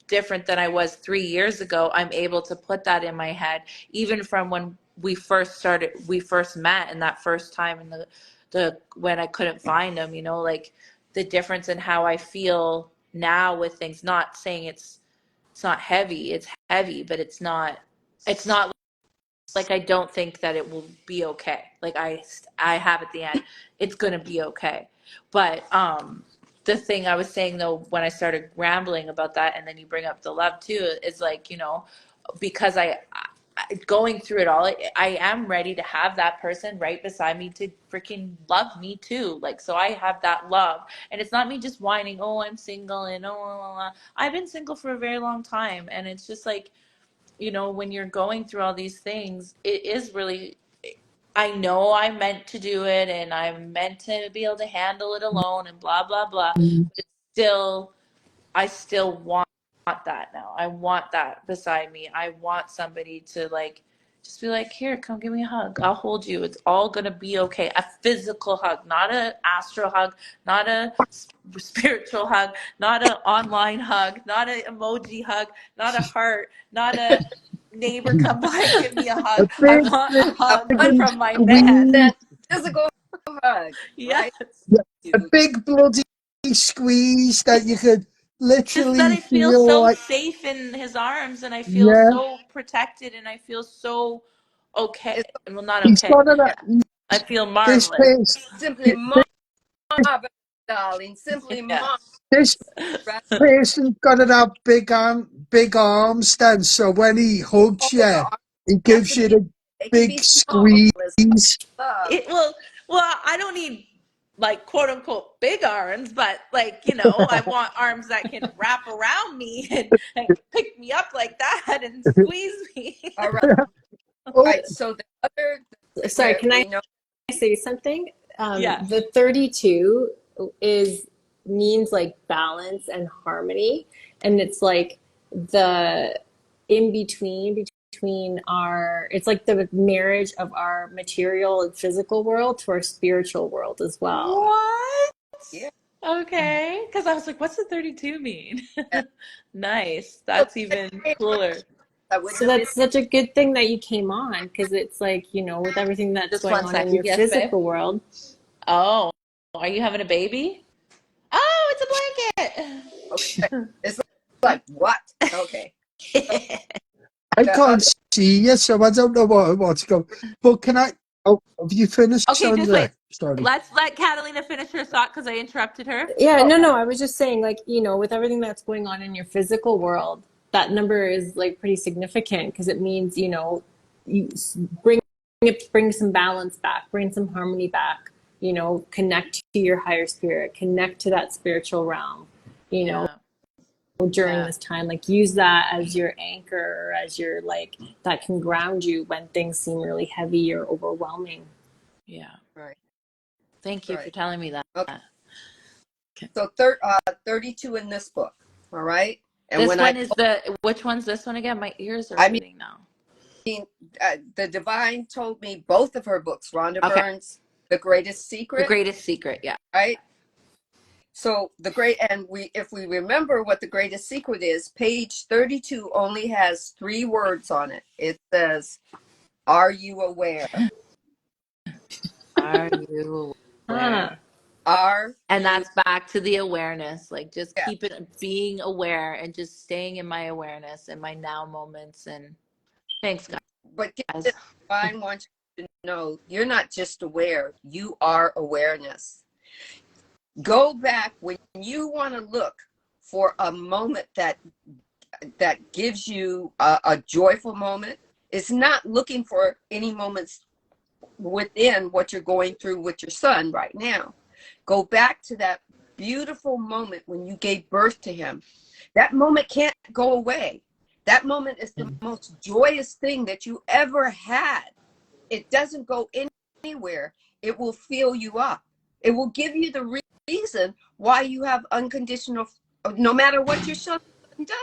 different than I was 3 years ago, I'm able to put that in my head, even from when we first met, and that first time in the when I couldn't find him, the difference in how I feel now with things. Not saying it's not heavy, it's heavy, but it's not like, I don't think that it will be okay. Like I have at the end, it's going to be okay. But the thing I was saying though, when I started rambling about that, and then you bring up the love too, is like, because I going through it all, I am ready to have that person right beside me to freaking love me too. Like, so I have that love, and it's not me just whining, oh, I'm single, and oh, I've been single for a very long time. And it's just like, when you're going through all these things, it is really, I know I'm meant to do it, and I'm meant to be able to handle it alone, and blah, blah, blah. But I still want that now. I want that beside me. I want somebody to just be like, here, come give me a hug. I'll hold you. It's all going to be okay. A physical hug, not an astral hug, not a spiritual hug, not an online hug, not an emoji hug, not a heart, not a neighbor come by and give me a A hug. I big want a hug fucking from my man. squeeze. That physical hug, Yes. right? Yeah, a big bloody squeeze that you could Just that literally I feel feel so like, safe in his arms, and I feel yeah, so protected, and I feel so okay. It's Well, not he's okay. got it. I feel This marvelous. person, simply marvelous, darling. Simply marvelous. Yes. this Right? person's got to have big arms. Then, so when he hugs Oh, the you, arms he have gives to you be, the they can be big small squeeze. as love. It will. Well, I don't need quote unquote big arms, but I want arms that can wrap around me and pick me up like that and squeeze me. All right. Oh, Right. So the other, Sorry, where can I we know, say something? Yeah. The 32 is means like balance and harmony, and it's like the in between our, it's like the marriage of our material and physical world to our spiritual world as well. What? yeah. Okay. Because I was like, what's the 32 mean? Yeah. Nice. So That's even cooler. I wouldn't So have been. that's such a good thing that you came on, because it's like, with everything that's Just going one on in second. your Yes, babe. physical world. Oh, are you having a baby? Oh, it's Okay. It's like what? Okay. a So blanket. I the can't other, see you, so I don't know what's going. But can I? Oh, have you finished, Okay, just Sandra? wait. Sorry. Let's let Catalina finish her thought because I interrupted her. Yeah, oh, no, I was just saying, like, with everything that's going on in your physical world, that number is like pretty significant, because it means, you bring some balance back, bring some harmony back, connect to your higher spirit, connect to that spiritual realm, Yeah. during Yeah. this time. Like, use that as your anchor, or as your, like, that can ground you when things seem really heavy or overwhelming. Yeah. Right. Thank you for Right. telling me that. Okay. Okay. So 32 in this book. All right. And This when I one is which one's this one again? My ears are I mean, hurting now. the divine told me both of her books, Rhonda Okay. Byrne's The Greatest The Secret, Greatest Secret. Yeah. right? So if we remember what The Greatest Secret is, page 32 only has 3 words on it. It says, "Are you aware?" Are you aware? Ah, Are And you? that's back to the awareness. Like, just Yeah. keep it being aware and just staying in my awareness and my now moments. And thanks, But get guys. this, divine wants you to know you're not just aware, you are awareness. Go back when you want to look for a moment that gives you a joyful moment. It's not looking for any moments within what you're going through with your son right now. Go back to that beautiful moment when you gave birth to him. That moment can't go away. That moment is the most joyous thing that you ever had. It doesn't go anywhere. It will fill you up. It will give you the reason why you have unconditional, no matter what your son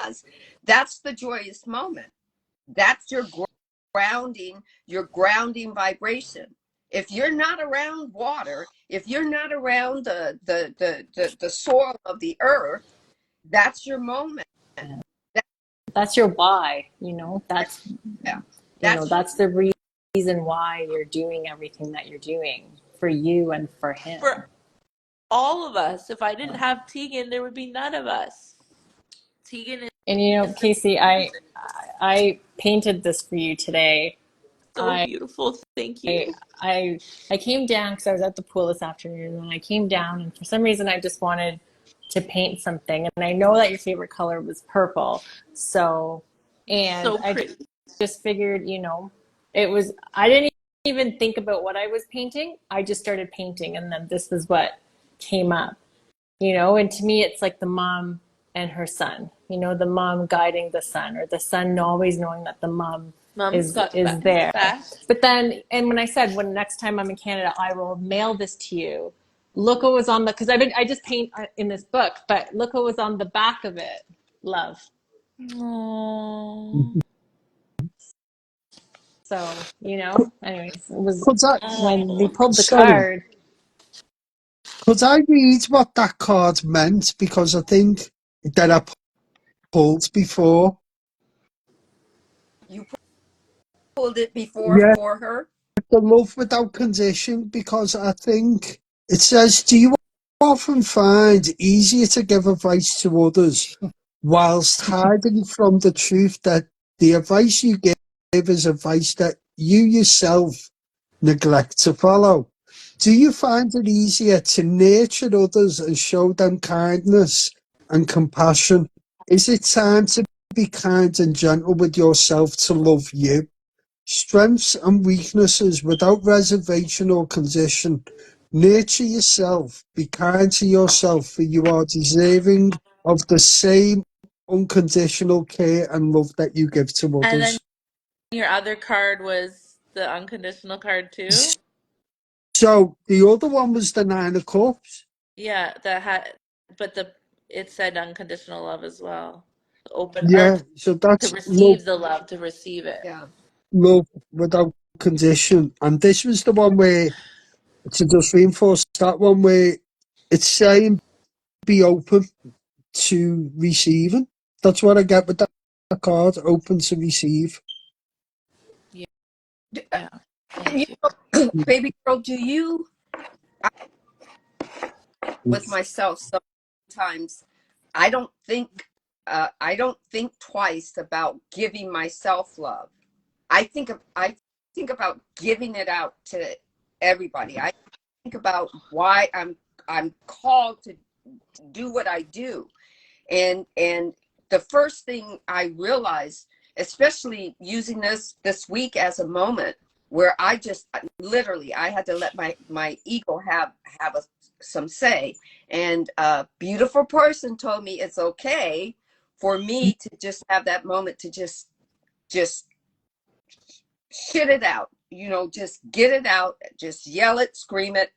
does. That's the joyous moment. That's your grounding vibration. If you're not around water, if you're not around the soil of the earth, that's your moment. That, that's your why, yeah, that's your that's the reason why you're doing everything that you're doing, for you and for him. For all of us. If I didn't have Tegan, there would be none of us. Tegan And is the Casey, I painted this for you today. so I beautiful. Thank I you. I came down because I was at the pool this afternoon, and I came down, and for some reason I just wanted to paint something, and I know that your favorite color was purple, so, and So I pretty. just figured, I didn't even think about what I was painting. I just started painting, and then this is what came up. And to me, it's like the mom and her son, the mom guiding the son, or the son always knowing that the mom Mom's is got is back. Is there. back. But then, and when I said, when next time I'm in Canada, I will mail this to you, look what was on because I just paint in this book, but look what was on the back of it. Love. Oh. So, anyways, it was Could I, when we Oh. pulled the sorry, card. could I read what that card meant? Because I think that I pulled before. you pulled it before Yeah, for her. the love without condition, because I think it says, do you often find easier to give advice to others whilst hiding from the truth that the advice you give is advice that you yourself neglect to follow? Do you find it easier to nurture others and show them kindness and compassion? Is it time to be kind and gentle with yourself, to love you? Strengths and weaknesses without reservation or condition. Nurture yourself. Be kind to yourself, for you are deserving of the same unconditional care and love that you give to And then others. your other card was the unconditional card too. So the other one was the Nine of Cups. Yeah, that had, but it said unconditional love as well. Open or Yeah, so to that's receive the love, to receive it. Yeah. love without condition. And this was the one where, to just reinforce that one, where it's saying be open to receiving. That's what I get with that card, open to receive. Yeah, D- yeah. You Thank you. baby girl, do you with myself sometimes I don't think twice about giving myself love. I think about giving it out to everybody. I think about why I'm called to do what I do. And the first thing I realized especially using this week as a moment where I just literally I had to let my ego have some say. And a beautiful person told me it's okay for me to just have that moment to just shit it out, just get it out, just yell it, scream it,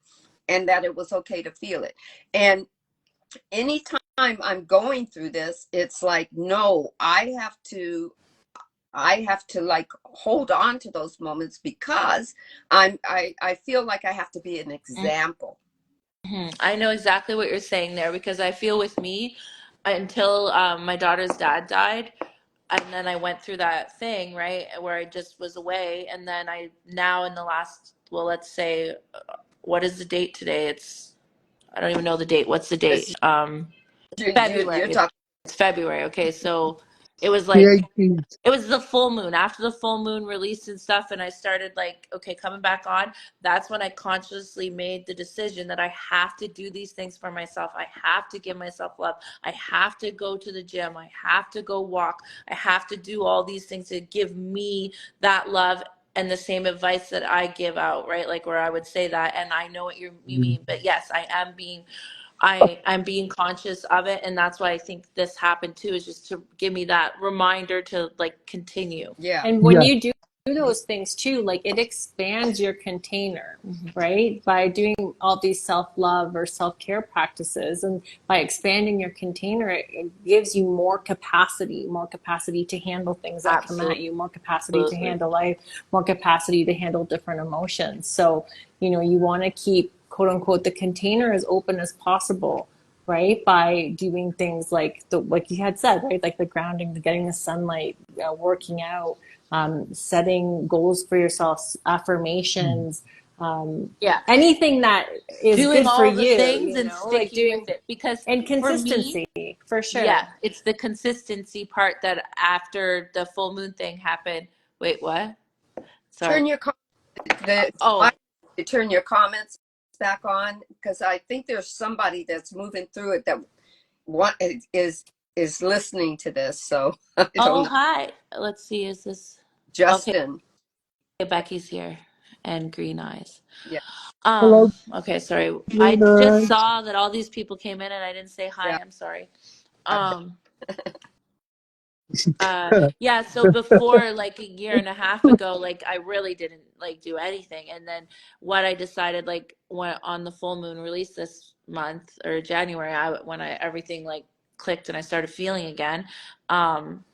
and that it was okay to feel it. And anytime I'm going through this, it's like, no, I have to like hold on to those moments because I feel like I have to be an example. I know exactly what you're saying there because I feel with me until my daughter's dad died, and then I went through that thing, right, where I just was away, and then I now in the last, well, let's say, what is the date today? I don't even know the date. What's the Because date? you're February. talking, It's February. Okay, so it was The like 18th. it was the full moon. After the full moon released and stuff, and I started like, okay, coming back on, that's when I consciously made the decision that I have to do these things for myself. I have to give myself love. I have to go to the gym. I have to go walk. I have to do all these things to give me that love and the same advice that I give out, right? Like where I would say that, and I know what you mean, but yes, I'm being conscious of it, and that's why I think this happened too, is just to give me that reminder to like continue. yeah, And when Yeah. you do those things too, like it expands your container, Mhm. right? By doing all these self-love or self-care practices, and by expanding your container, it gives you more capacity to handle things that come at you, more capacity to Absolutely. handle life, more capacity to handle different emotions. So, you want to keep, quote unquote, the container as open as possible, right? By doing things like you had said, right? Like the grounding, the getting the sunlight, working out, setting goals for yourself, affirmations, Yeah. anything that is Doing good for all the you, things and like sticking doing, with it. Because and for me, consistency for yeah, sure. it's the consistency part that after the full moon thing happened. Wait, what? Sorry. turn your I Oh, turn your comments back on because I think there's somebody that's moving through it that want is listening to this. So I don't oh, know, hi. Let's see. Is this okay? Justin. Becky's here and Green Eyes. Yeah, Hello, Okay, sorry. I Green just Eyes. saw that all these people came in and I didn't say hi. yeah. I'm sorry. Um, yeah, so before like a year and a half ago, like I really didn't like do anything. And then what I decided, like when on the full moon release this month or January, when I everything like clicked and I started feeling again, um,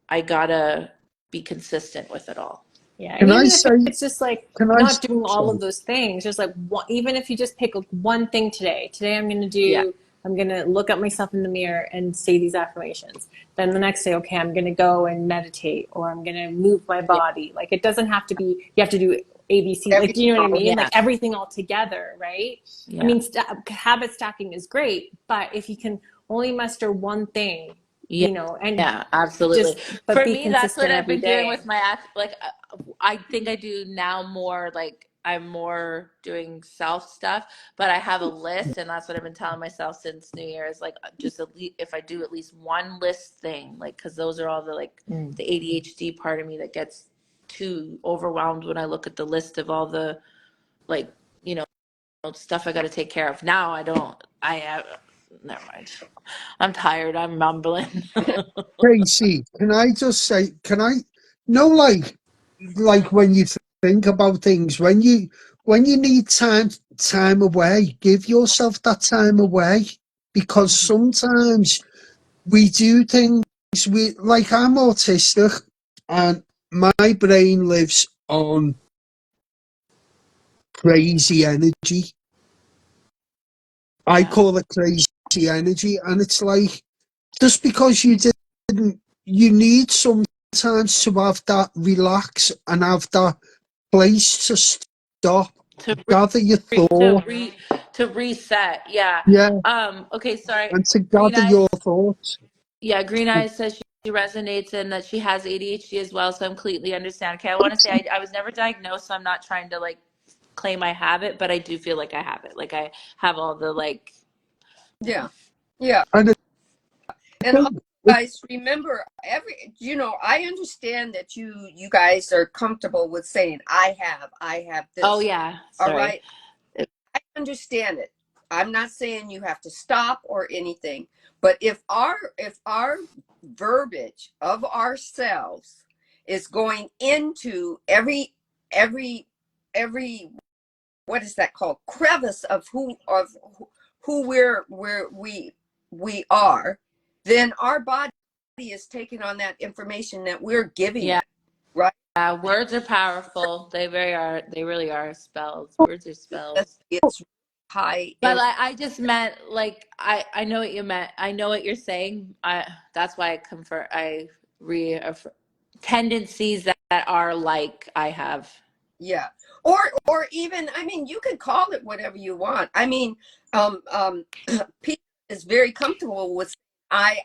I gotta be consistent with it all. Yeah, and Can I even if say, it's just like can I, not doing all of sorry. those things, just like even if you just pick like one thing today. Today Yeah, I'm gonna look at myself in the mirror and say these affirmations. Then the next day, okay, I'm gonna go and meditate, or I'm gonna move my yeah, body. Like it doesn't have to be, you have to do ABC, like, do Everything you know what I all mean? yeah, Like everything all together, right? I yeah, mean, habit stacking is great, but if you can only master one thing, yeah. and Yeah, absolutely. just, but For be me, that's what consistent I've every been doing day. with my act. Like, I think I do now more. Like, I'm more doing self stuff, but I have a list, and that's what I've been telling myself since New Year's. Like, just at least if I do at least one list thing, like, because those are all the like Mm. the ADHD part of me that gets too overwhelmed when I look at the list of all the like you know stuff I got to take care of. Now I don't. I never mind. I'm tired. I'm mumbling. Casey, can I just say, no, like when you think about things, when you need time away, give yourself that time away, because sometimes we do things, like I'm autistic and my brain lives on crazy energy. I Yeah. call it crazy energy, and it's like, just because you didn't, you need sometimes to have that relax and have that place to stop, To gather your re, to thoughts, re to reset. Yeah. yeah, Okay, sorry. and to Green gather Eyes. your thoughts. Yeah, Green Eyes says she resonates and that she has ADHD as well, so I completely understand. Okay, I want to say I was never diagnosed, so I'm not trying to like claim I have it, but I do feel like I have it. Like I have all the like Yeah, yeah. And I And think, guys remember I understand that you guys are comfortable with saying I have Oh this. yeah, All sorry. right. I understand it. I'm not saying you have to stop or anything, but if our verbiage of ourselves is going into every what is that called, crevice of who we are, then our body is taking on that information that we're giving Yeah, it, right? words are powerful. They really are spells. Words are spells. It's high But in. I just meant like I know what you meant. I know what you're saying. That's why I convert. I re tendencies that are like I have. Yeah. Or even, I mean, you can call it whatever you want. I mean, Peter is very comfortable with I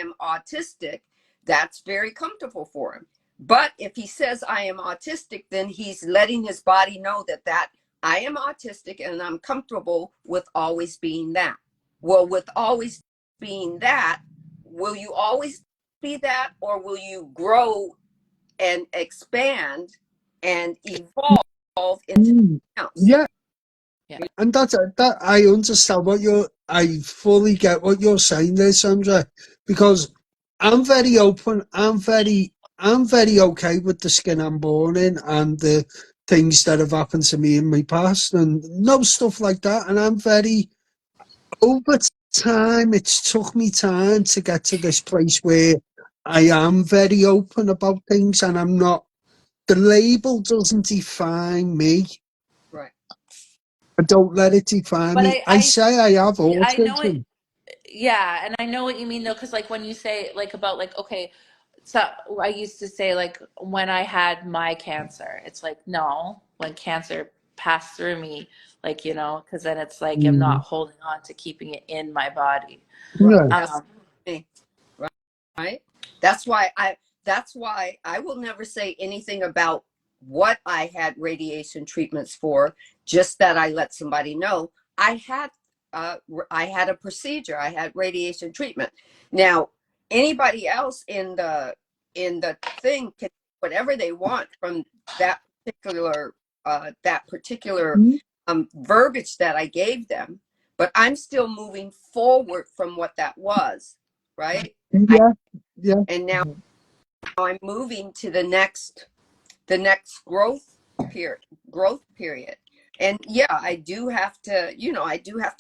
am autistic. That's very comfortable for him. But if he says I am autistic, then he's letting his body know that I am autistic and I'm comfortable with always being that. Well, with always being that, will you always be that, or will you grow and expand and evolve into Mm. something else? Yeah, Yeah. and that I understand I fully get what you're saying there, Sandra, because I'm very open. I'm very okay with the skin I'm born in and the things that have happened to me in my past and no stuff like that. And I'm very over time. It's took me time to get to this place where I am very open about things, and I'm not. The label doesn't define me. Right. I don't let it define But me. I say I have I know it. autism. Yeah, and I know what you mean though, because like when you say like about like okay, so I used to say like when I had my cancer, it's like no, when cancer passed through me, like because then it's like I'm not Mm. holding on to keeping it in my body. Right. Yeah. That's Um, me. Right. Right. That's why I will never say anything about what I had radiation treatments for, just that I let somebody know I had uh I had a procedure, I had radiation treatment. Now, anybody else in the thing can do whatever they want from that particular Mm. verbiage that I gave them, but I'm still moving forward from what that was, right? I Yeah. Yeah. and now I'm moving to the next growth period. And yeah, I do have to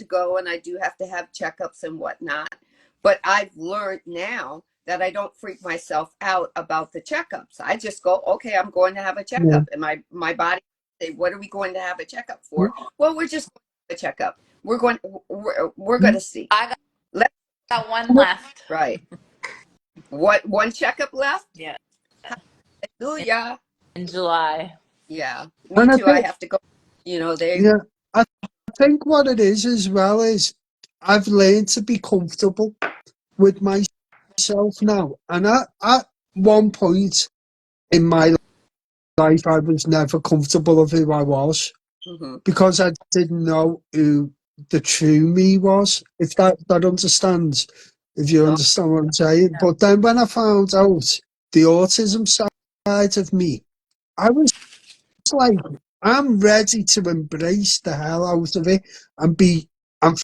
go, and I do have to have checkups and whatnot. But I've learned now that I don't freak myself out about the checkups. I just go, okay, I'm going to have a Yeah. checkup. And my body say, what are we going to have a checkup for? Well, we're just going to have a checkup. We're going Mm. to see. I Let got one left. Right. What, one checkup left? Yeah, Hallelujah. in July. Yeah, me And I too. I think, have to go. They. yeah, I think what it is as well is I've learned to be comfortable with myself now. And at one point in my life, I was never comfortable of who I was Hmm. because I didn't know who the true me was. If that understands, if you Oh, understand what I'm saying. Yeah. But then when I found out the autism side of me, I was like, I'm ready to embrace the hell out of it and and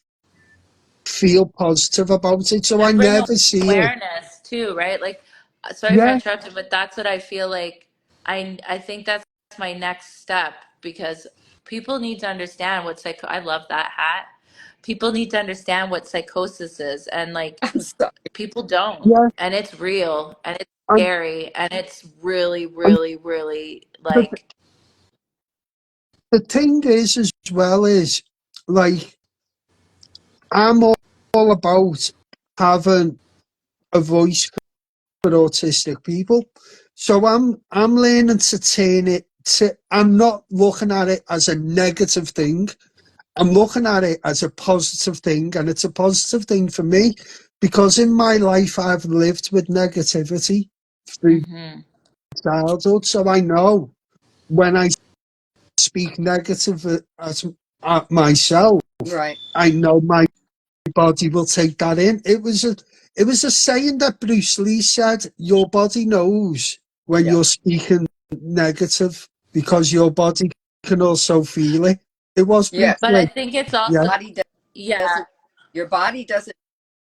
feel positive about it. So I And bring never see it. awareness too, right? Like, sorry for Yeah, interrupting, but that's what I feel like. I think that's my next step because people need to understand what psycho. I love that hat. People need to understand what psychosis is, and like I'm sorry. people don't, yeah. and it's real, and it's And, scary, and it's really, and really, really the, like the thing is, as well, is like, I'm all about having a voice for autistic people. So I'm learning to turn it to, I'm not looking at it as a negative thing. I'm looking at it as a positive thing, and it's a positive thing for me because in my life I've lived with negativity through hmm childhood. So I know when I speak negative at myself, Right. I know my body will take that in. It was a saying that Bruce Lee said, your body knows when Yeah. you're speaking negative because your body can also feel it. It was Bruce Yeah. But I Lee. think it's Yeah. also, Body yeah, doesn't. Your body doesn't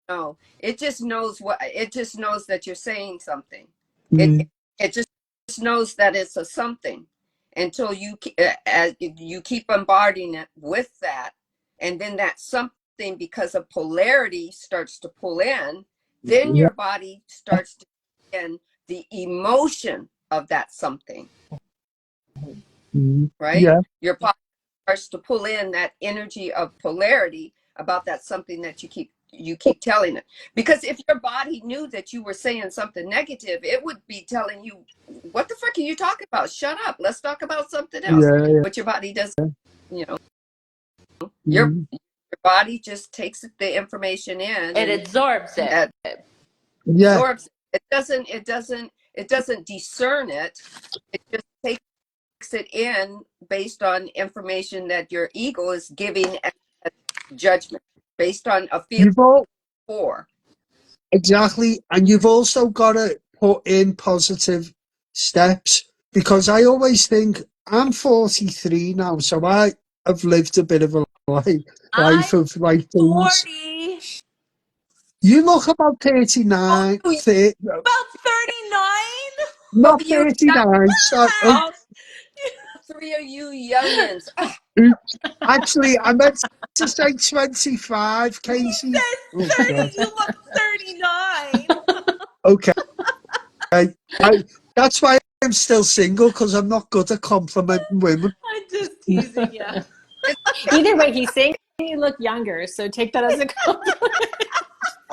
know. It just knows what. It just knows that you're saying something. It Mm, it just knows that it's a something until as you keep bombarding it with that, and then that something, because of polarity, starts to pull in. Then yeah. your body starts to in the emotion of that something, Mm, right? yeah. Your body starts to pull in that energy of polarity about that something that you keep telling it. Because if your body knew that you were saying something negative, it would be telling you, what the fuck are you talking about? Shut up, let's talk about something else. Yeah. Yeah. But your body doesn't, you know your Mm, body just takes the information in it and absorbs it. uh, yeah. absorbs it. It doesn't discern it. It just takes it in based on information that your ego is giving as judgment based on a feeling You've all for. exactly, and you've also got to put in positive steps because I always think I'm 43 now, so I have lived a bit of a life I'm of like things. 40, You look about Oh, 39, you, 30, about 39. oh, not you young, 39. So, all three of you youngins. oops. Actually, I meant to say 25, He Casey. says Oh, 30. God. You look 39. Okay. That's why I'm still single because I'm not good at complimenting women. I'm just teasing you. It's Either way, he's saying you look younger, so take that as a compliment.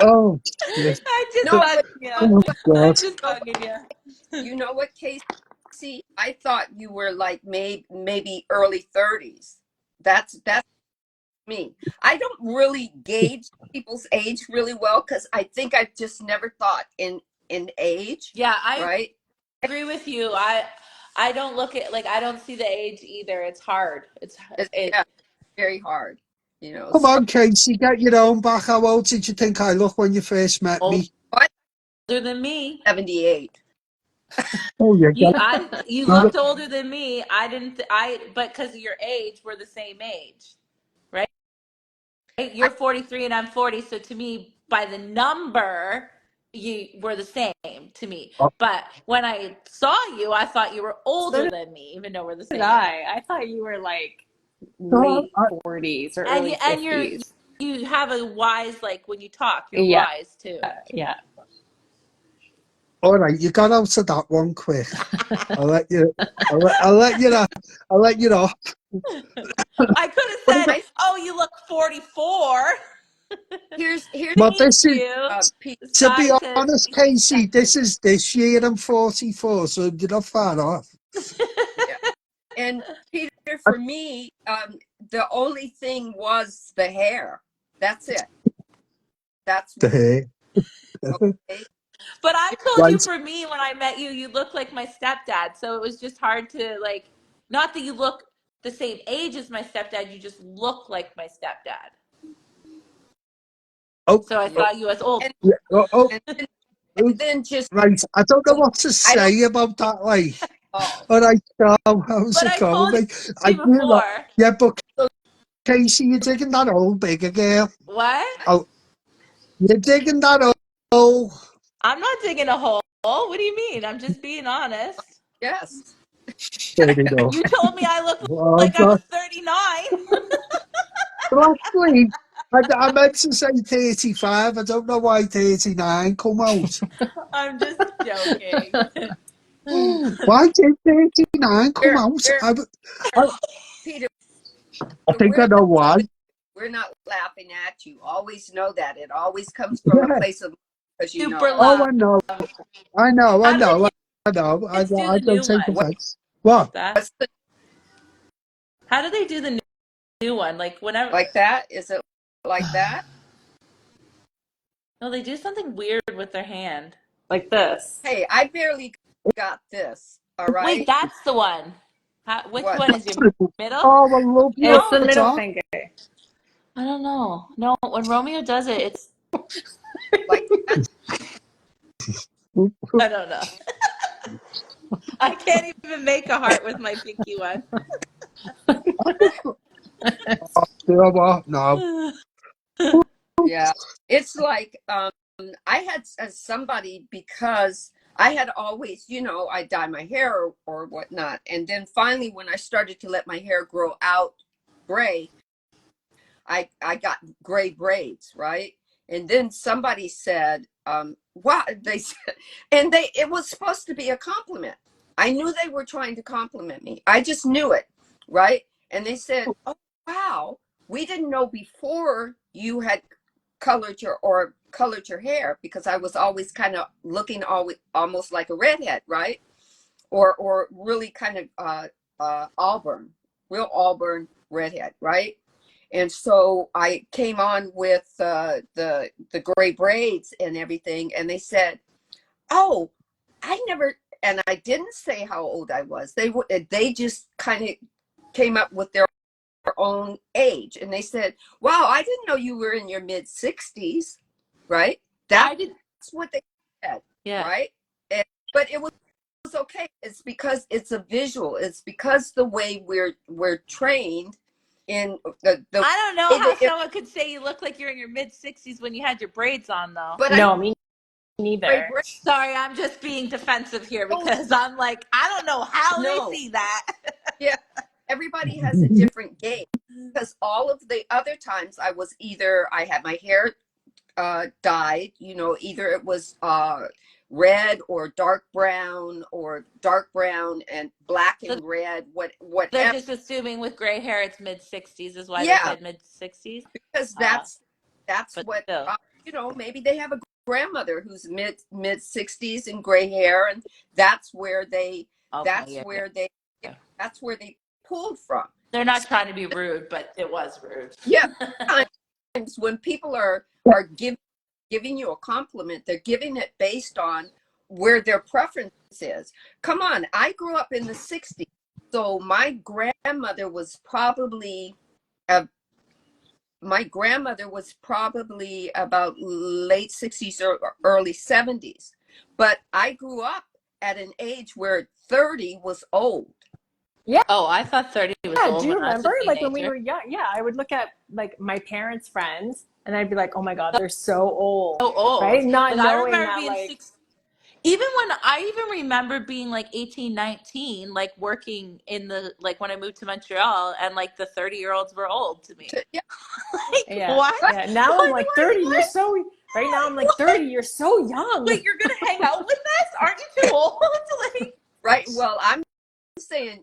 Oh, shit. I'm just no, but bugging you. Oh, God. I'm just bugging you. you know what, Casey? I thought you were like maybe early 30s. That's me. I don't really gauge people's age really well because I think I've just never thought in age, Yeah, I right? agree with you. I don't look at, like, I don't see the age either. It's hard. It's, It yeah, very hard, you know. Come So on, Casey, get your own back. How old did you think I looked when you first met older me? than me. 78. Oh, yeah, You got it. looked older than me. I didn't but because of your age, we're the same age, right? I, You're 43 and I'm 40, so to me, by the number, you were the same to me. Oh, But when I saw you, I thought you were So older did than me, even though we're the did same age. I. I thought you were like no, late 40s or And early you're 50s. you have a wise, like, when you talk, you're Yeah, wise too. yeah. all right, you got out of that one quick. I'll let you. I'll let you know. I'll let you know. I could have But, said, I "Oh, you look 44." here's but Thank this is, you. Pete. to be Scientist. honest, Casey, this is this year I'm 44, so you're not far off. Yeah. And Peter, for me, the only thing was the hair. That's it. That's Hey, okay. But I told you, right. for me, when I met you, you look like my stepdad. So it was just hard to, like, not that you look the same age as my stepdad, you just look like my stepdad. Oh, So I saw you as old. And yeah. Oh, and then, oh, and then just right. I don't know what to I don't say about that. Like, know. all right, how's But it I going, told mate? I you do not. before. Yeah, but Casey, you're digging that old bigger girl. What? Oh, you're digging that old. I'm not digging a hole. What do you mean? I'm just being honest. Yes. There you go. You told me I looked Oh, like I God. was 39. Well, actually, I meant to say 35. I don't know why 39 come out. I'm just joking. Why did 39 come We're out? we're I, Peter, I think I we're know why. we're not laughing at you. Always know that. It always comes from a Yeah. place of because you Super know. Oh, love. I know. I know. I How do the know. new I know. kids do I the don't new take one? What offense. What? That. what's the How do they do the new one? Like, whenever. like that? Is it like that? No, they do something weird with their hand. Like this. Hey, I barely got this. All Wait, right. that's the one. Which What? one is your middle? Oh, I love you It's at the the No, middle top. finger. I don't know. No, when Romeo does it, it's Like That's I don't know. I can't even make a heart with my pinky one. You know what? No. yeah. It's like I had somebody, because I had always, I dye my hair or whatnot, and then finally when I started to let my hair grow out gray, I got gray braids, right? And then somebody said, wow, they said, and it was supposed to be a compliment. I knew they were trying to compliment me. I just knew it, right? And they said, oh, wow, we didn't know before you had colored your hair, because I was always kind of looking almost like a redhead, right? Or really kind of auburn, real auburn redhead, right? And so I came on with the gray braids and everything, and they said, "Oh, I never." And I didn't say how old I was. They just kind of came up with their own age, and they said, "Wow, I didn't know you were in your mid-60s," right? I did. That's what they said, Yeah. right? But it was okay. It's because it's a visual. It's because the way we're trained in the I don't know how it someone could say you look like you're in your mid-60s when you had your braids on, though. but I No, me gray neither. brain. Sorry, I'm just being defensive here Oh because I'm like, I don't know how they no, see that. yeah. Everybody has a different game, because all of the other times I had my hair dyed, either it was red or dark brown and black So and red, they're whatever. just assuming with gray hair it's mid-60s is why they Yeah, said mid-60s. because Uh, that's but what still, maybe they have a grandmother who's mid 60s and gray hair, and that's where they okay, that's yeah, yeah, where they yeah. that's where they pulled from. They're not trying to be rude, but it was rude. Yeah, times when people are giving you a compliment, they're giving it based on where their preference is. Come on, I grew up in the 60s, so grandmother was probably uh, my grandmother was probably about late 60s or early 70s. But I grew up at an age where 30 was old. Yeah. Oh, I thought 30 was Yeah, do old you when I was a remember like when we teenager. were young? Yeah, I would look at like my parents' friends and I'd be like, "Oh my God, they're so old." So old. Right? Not Like I knowing remember that being like, six. Even when I even remember being like 18, 19, like working in the, like when I moved to Montreal and like the 30-year-olds were old to me. Yeah, Like, yeah, what? yeah. Now I'm like 30, you're What? so right now I'm like What? 30, you're so young. Wait, you're going to hang out with us? Aren't you too old? Like, right. Well, I'm saying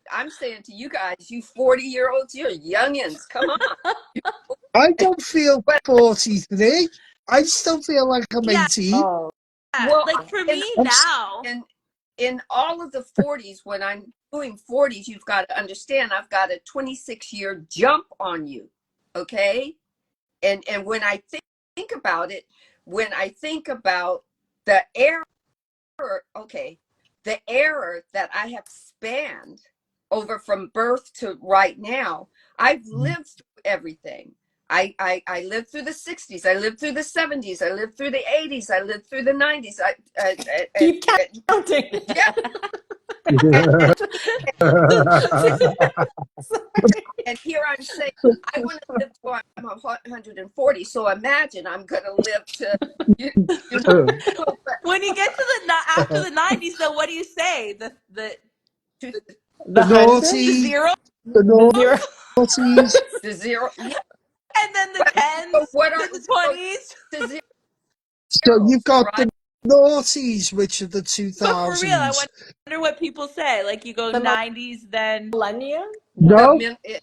to you guys, you 40-year-olds, you're youngins. Come on. I don't feel But 43. I still feel like I'm yeah, 18. Oh, well, like for in me I'm, now, in all of the 40s, when I'm doing 40s, you've got to understand I've got a 26-year jump on you. Okay? And when I think about it, when I think about the error, okay, the error that I have spanned over from birth to right now, I've lived through everything. I lived through the 60s. I lived through the 70s. I lived through the 80s. I lived through the 90s. keep counting. Yeah. And, and here I'm saying, I want to live till I'm 140. So imagine I'm going to live to, you, you know, when you get to the after the 90s, though, what do you say? to, The the The hundreds, naughty, zeros the zero. naughties. to zero. Yeah. and then the So tens, what are then the so 20s. to So you've zeros, got right? the noughties, which are the But for real, I 2000s. wonder what people say. Like you go The 90s, then millennium? The No. No, min, it,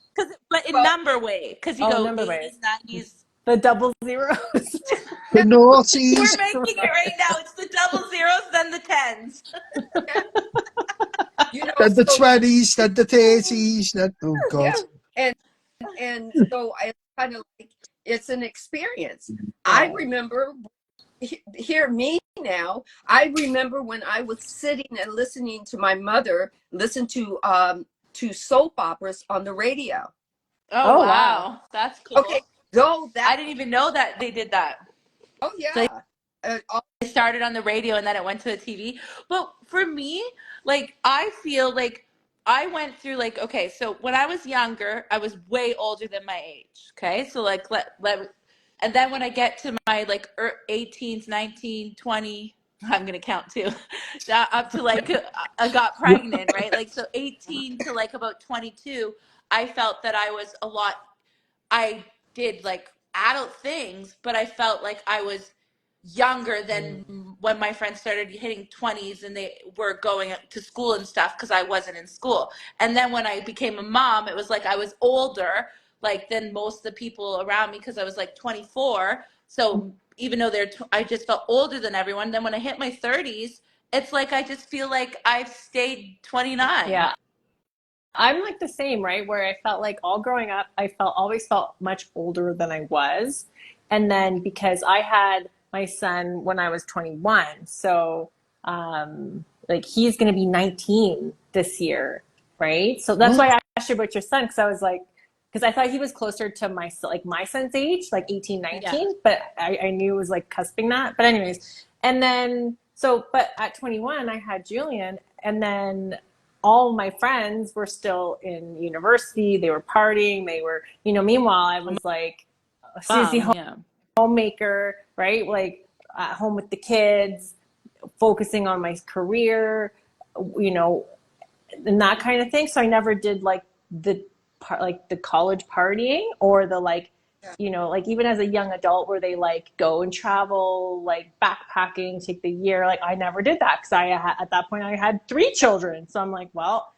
but in well, number way, because you Oh, go number ways. 80s, 90s. The double zeros. the We're noughties, making it right now. It's the double zeros, then the tens. yeah, then the so 20s, then the 30s, then, oh yeah, God. and so I kind of like, it's an experience. I Right. remember, hear me now. I remember when I was sitting and listening to my mother listen to soap operas on the radio. Oh Oh wow. wow, that's Okay, cool. though I that didn't even know that they did that. oh So yeah, It started on the radio and then it went to the TV. But for me, like I feel like I went through like okay, so when I was younger, I was way older than my age. Okay, so like and then when I get to my like 18th, 19, 20, I'm gonna count too, up to like I got pregnant, right? Like so 18 to like about 22, I felt that I was a lot. I did like adult things, but I felt like I was younger than when my friends started hitting 20s and they were going to school and stuff because I wasn't in school. And then when I became a mom, it was like I was older like than most of the people around me because I was like 24. So even though I just felt older than everyone. Then when I hit my 30s, it's like I just feel like I've stayed 29. Yeah. I'm like the same, right? Where I felt like all growing up, always felt much older than I was. And then because I had my son when I was 21, so like he's going to be 19 this year, right? So that's why I asked you about your son because I was like, because I thought he was closer to my son's age, like 18, 19, Yeah. but I knew it was like cusping that. But anyways, and then but at 21, I had Julian, and then all my friends were still in university. They were partying. They were, meanwhile, I was like a Susie Yeah. homemaker, right? Like at home with the kids, focusing on my career, you know, and that kind of thing. So I never did like the college partying or the like, like even as a young adult where they like go and travel, like backpacking, take the year. Like I never did that because at that point I had 3 children. So I'm like, well,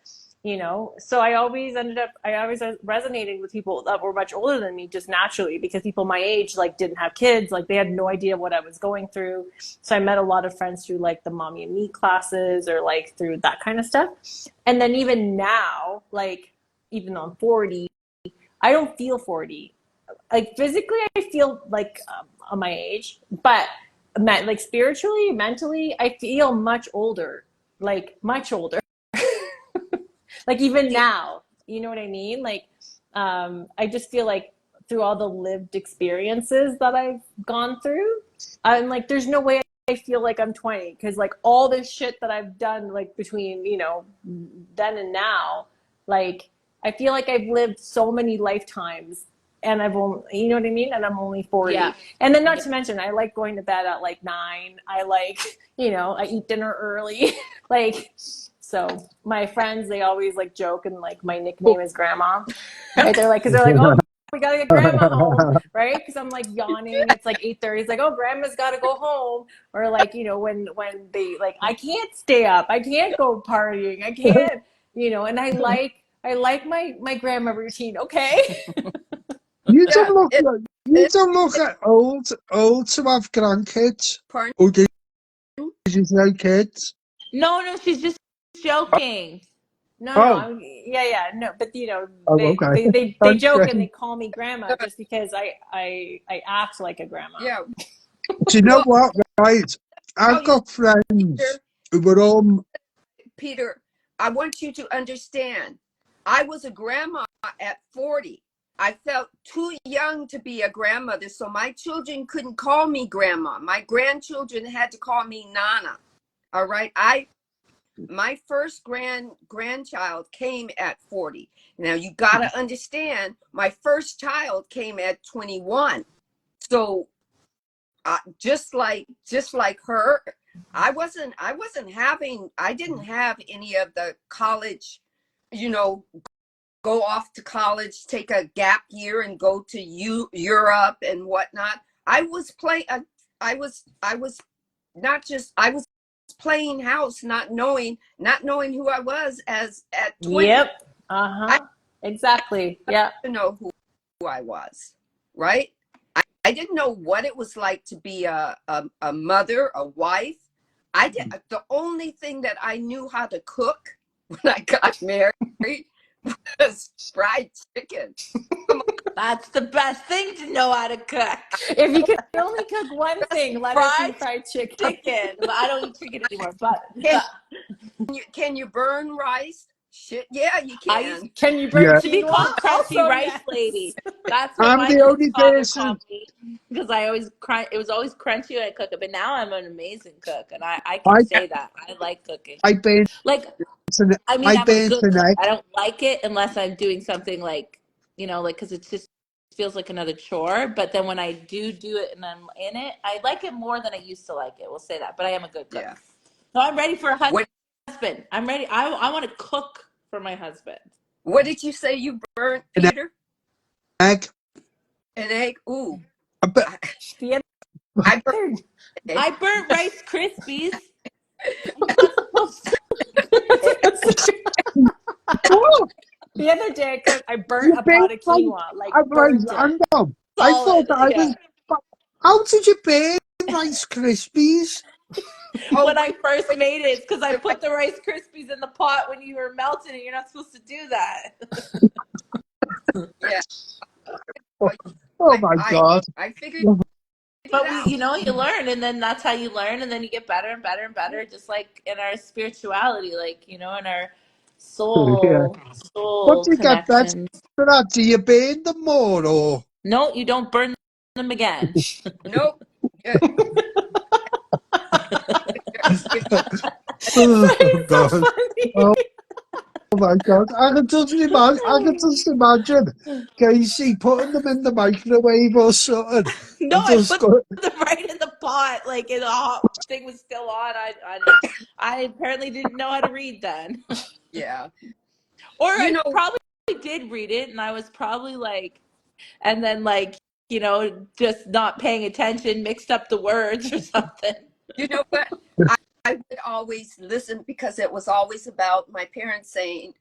so I always resonated with people that were much older than me just naturally because people my age like didn't have kids, like they had no idea what I was going through. So I met a lot of friends through like the mommy and me classes or like through that kind of stuff. And then even now, like even though I'm 40, I don't feel 40. Like physically I feel like on my age, but like spiritually, mentally, I feel much older, like much older. Like even now, you know what I mean? Like, I just feel like through all the lived experiences that I've gone through, I'm like, there's no way I feel like I'm 20 because like all this shit that I've done, like between, then and now, like I feel like I've lived so many lifetimes and I've only, you know what I mean? And I'm only 40. Yeah. And then not to mention, I like going to bed at like 9. I like, I eat dinner early. Like, so my friends, they always like joke and like my nickname is Grandma. Right? Because they're like, oh, we gotta get Grandma home, right? Because I'm like yawning. It's like 8:30. It's like, oh, Grandma's gotta go home. Or like, when they like, I can't stay up. I can't go partying. I can't, And I like my grandma routine. Okay. You Yeah, don't look like you don't look at old to have grandkids. pardon? Or did you say kids? No, she's just joking. No, Oh, yeah, no, but oh, they, okay. they, they, they joke and Okay. they call me grandma just because I act like a grandma. Yeah. Do you know Well, what? Right, no, I've got friends Peter, who were all. Peter, I want you to understand. I was a grandma at 40. I felt too young to be a grandmother, so my children couldn't call me grandma. My grandchildren had to call me Nana. All right. My first grandchild came at 40. Now you got to understand, my first child came at 21. So just like her, I didn't have any of the college, you know, go off to college, take a gap year and go to Europe and whatnot. I was playing. I was not just. I was playing house, not knowing who I was as at 20. Yep. I Exactly. Yeah. didn't know who I was, right? I didn't know what it was like to be a mother, a wife. The only thing that I knew how to cook when I got married was fried chicken. That's the best thing to know how to cook. If you could only cook one thing, let it be Fried fried chicken. chicken. But I don't eat chicken anymore. But Can can you burn rice? Shit, yeah, you I used can. Can you burn Yeah, to be quinoa? called crunchy Also, rice yes. lady. That's what I'm my the kid's only father called person. me because I always it was always crunchy when I cook it. But now I'm an amazing cook, and I can I say that I like cooking. I burnt Like, an I mean, I I'm a burnt good an cook. egg. I don't like it unless I'm doing something like, like because it just feels like another chore. But then when I do it and I'm in it, I like it more than I used to like it. We'll say that. But I am a good cook. Yeah. So I'm ready for a What husband. I'm ready. I want to cook for my husband. What did you say you burnt, An Peter? egg. An egg? Ooh, But I, The I burnt other, an egg. I burnt Rice Krispies. I'm not supposed to. oh, the other day, I burnt you a burnt pot of like quinoa, like I'm like burnt it. I'm dumb. I thought Solid. that I Yeah. was. How did you burn Rice Krispies? Oh, When when I first made it, it's because I the put the Rice Krispies in the pot when you were melting it. You're not supposed to do that. yeah, Oh, well, oh my I God! I figured it But out. you learn, and then that's how you learn, and then you get better and better and better, just like in our spirituality, like, in our Yeah. soul Once you get better connections. at that, do you burn them more or? No, you don't burn them again. Nope. Yeah, if you Oh It's so God! funny. Oh my God! I can just imagine. I can just imagine Casey putting them in the microwave or something, No, and I just put go. them right in the pot, like in the hot thing was still on. I apparently didn't know how to read then. yeah. Or You I know, probably did read it, and I was probably like, and then like, just not paying attention, mixed up the words or something. you know what? I, I would always listen because it was always about my parents saying,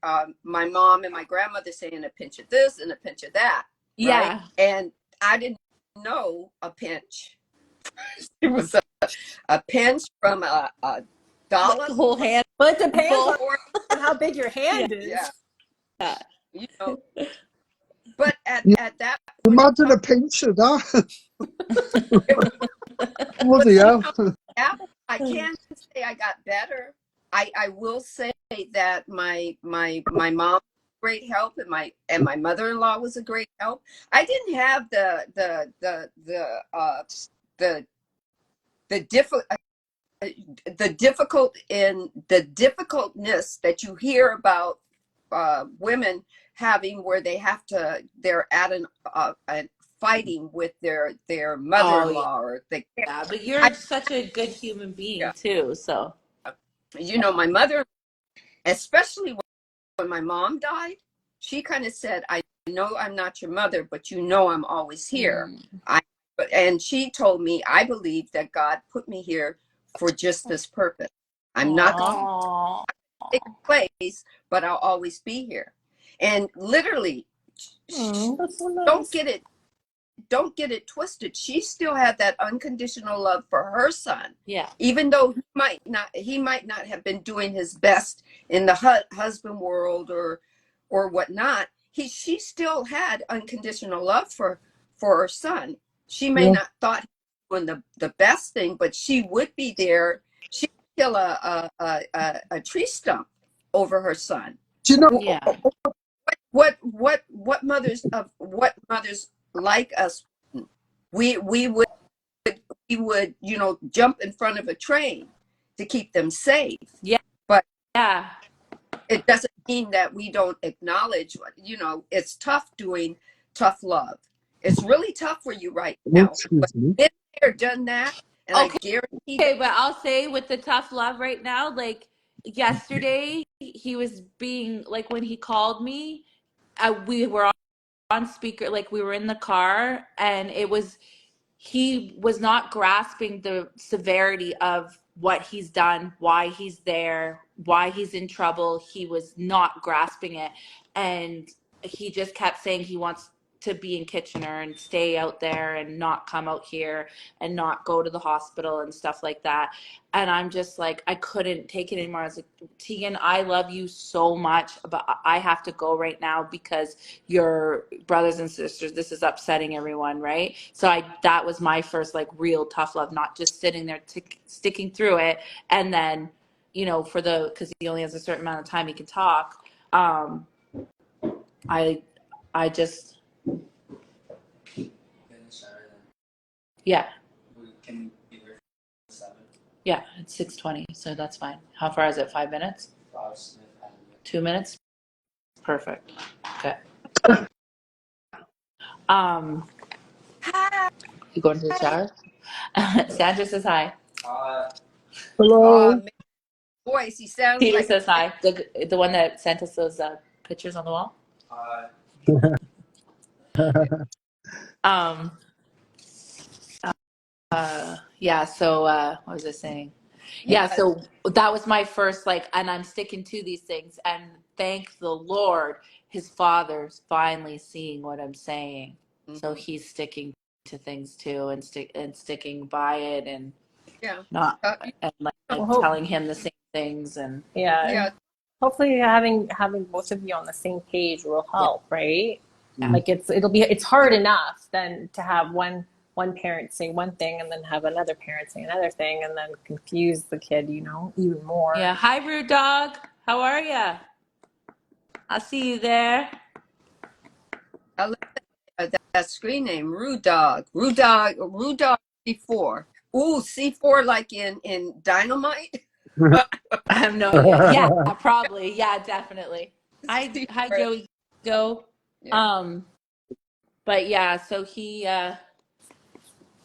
my mom and my grandmother saying a pinch of this and a pinch of that, right? Yeah, And I didn't know a pinch. It was a pinch from a like dollop a whole Well, it depends handful. or on how big your Yeah, hand yeah, is. you know. But You at that point in imagine time, a pinch of that. it was, but Bloody hell! now I can say I got better. I will say that my mom was a great help and my mother-in-law was a great help. I didn't have the the difficult the difficultness that you hear about women having where they're at an fighting with their oh yeah, mother-in-law or they can't. yeah. But I, you're such a good human being yeah, too. So my mother, especially when my mom died, she kind of said, I know I'm not your mother, but I'm always here. mm. I and she told me, I believe that God put me here for just this purpose. I'm not going Aw. to take place, but I'll always be here. And literally, Oh, that's so don't nice. get it don't get it twisted. She still had that unconditional love for her son, Yeah, even though he might not have been doing his best in the husband world or whatnot. She still had unconditional love for her son. She may Yeah. not thought he was doing the best thing, but she would be there. She'd kill a tree stump over her son. Do you know? yeah, What mothers like us, we would jump in front of a train to keep them safe, yeah, but yeah. it doesn't mean that we don't acknowledge, it's tough doing tough love. It's really tough for you right now, but Excuse me. been there, done that, and I Okay, guarantee that. okay, but I'll say with the tough love right now, like yesterday, he was being like when he called me, we were on speaker, like we were in the car, and he was not grasping the severity of what he's done, why he's there, why he's in trouble. He was not grasping it. And he just kept saying he wants to be in Kitchener and stay out there and not come out here and not go to the hospital and stuff like that. And I'm just like, I couldn't take it anymore. I was like, Tegan, I love you so much, but I have to go right now because your brothers and sisters, this is upsetting everyone, right? So that was my first like real tough love, not just sitting there sticking through it, and then because he only has a certain amount of time he can talk. Um, I just, yeah, yeah, it's 6:20, so that's fine. How far is it? 5 minutes? 2 minutes? Perfect. Okay. Um, you going to the shower? Sandra says hi. Hello. Man, voice, he sounds Peter like a says hi. The one that sent us those pictures on the wall. Um, yeah. So what was I saying? Yeah. yeah. So that was my first and I'm sticking to these things, and thank the Lord, his father's finally seeing what I'm saying, so Mhm. he's sticking to things too, and sticking by it, and Yeah. not You and Well, telling him the same things, and yeah. yeah. Hopefully having both of you on the same page will yeah, help, right? yeah, Like it's hard enough then to have one parent say one thing and then have another parent say another thing and then confuse the kid, even more. yeah. Hi, Rude Dog. How are ya? I see you there. I love that screen name, Rude Dog. Rude Dog C4. Ooh, C4 like in Dynamite. I have no idea. Yeah, probably. Yeah, definitely. Hi, C4. Joey. Go. Yeah. Um, but yeah, so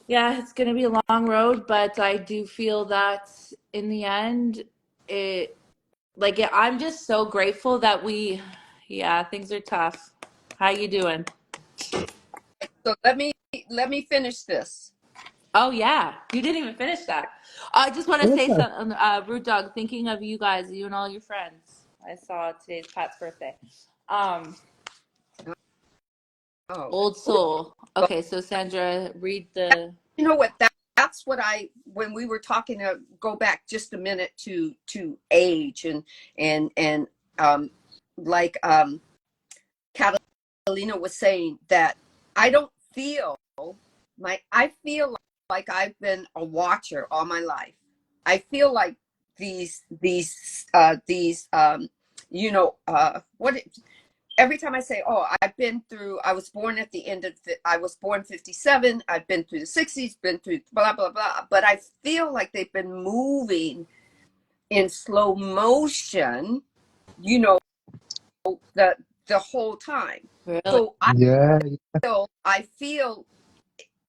yeah, it's gonna be a long road, but I do feel that in the end, it, I'm just so grateful that yeah, things are tough. How you doing? So let me finish this. Oh yeah, you didn't even finish that. I just want to say Okay. something, Rude Dog. Thinking of you guys, you and all your friends. I saw today's Pat's birthday. Um, Oh. Old soul. Okay, so Sandra, read the. You know what? That's what when we were talking to go back just a minute to age and um like Catalina was saying that I don't feel I feel like I've been a watcher all my life. I feel like these what every time I say, oh, I was born at the end of, I was born 57, I've been through the 60s, been through blah, blah, blah. But I feel like they've been moving in slow motion, you know, the, the whole time. Really? So Yeah. I feel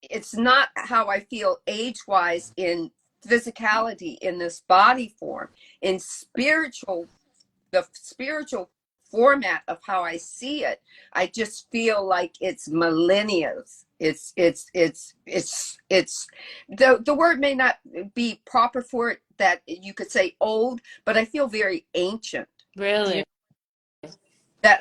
it's not how I feel age wise in physicality in this body form, in the spiritual format of how I see it, I just feel like it's millennia. It's the word may not be proper for it, that you could say old, but I feel very ancient. Do you Really?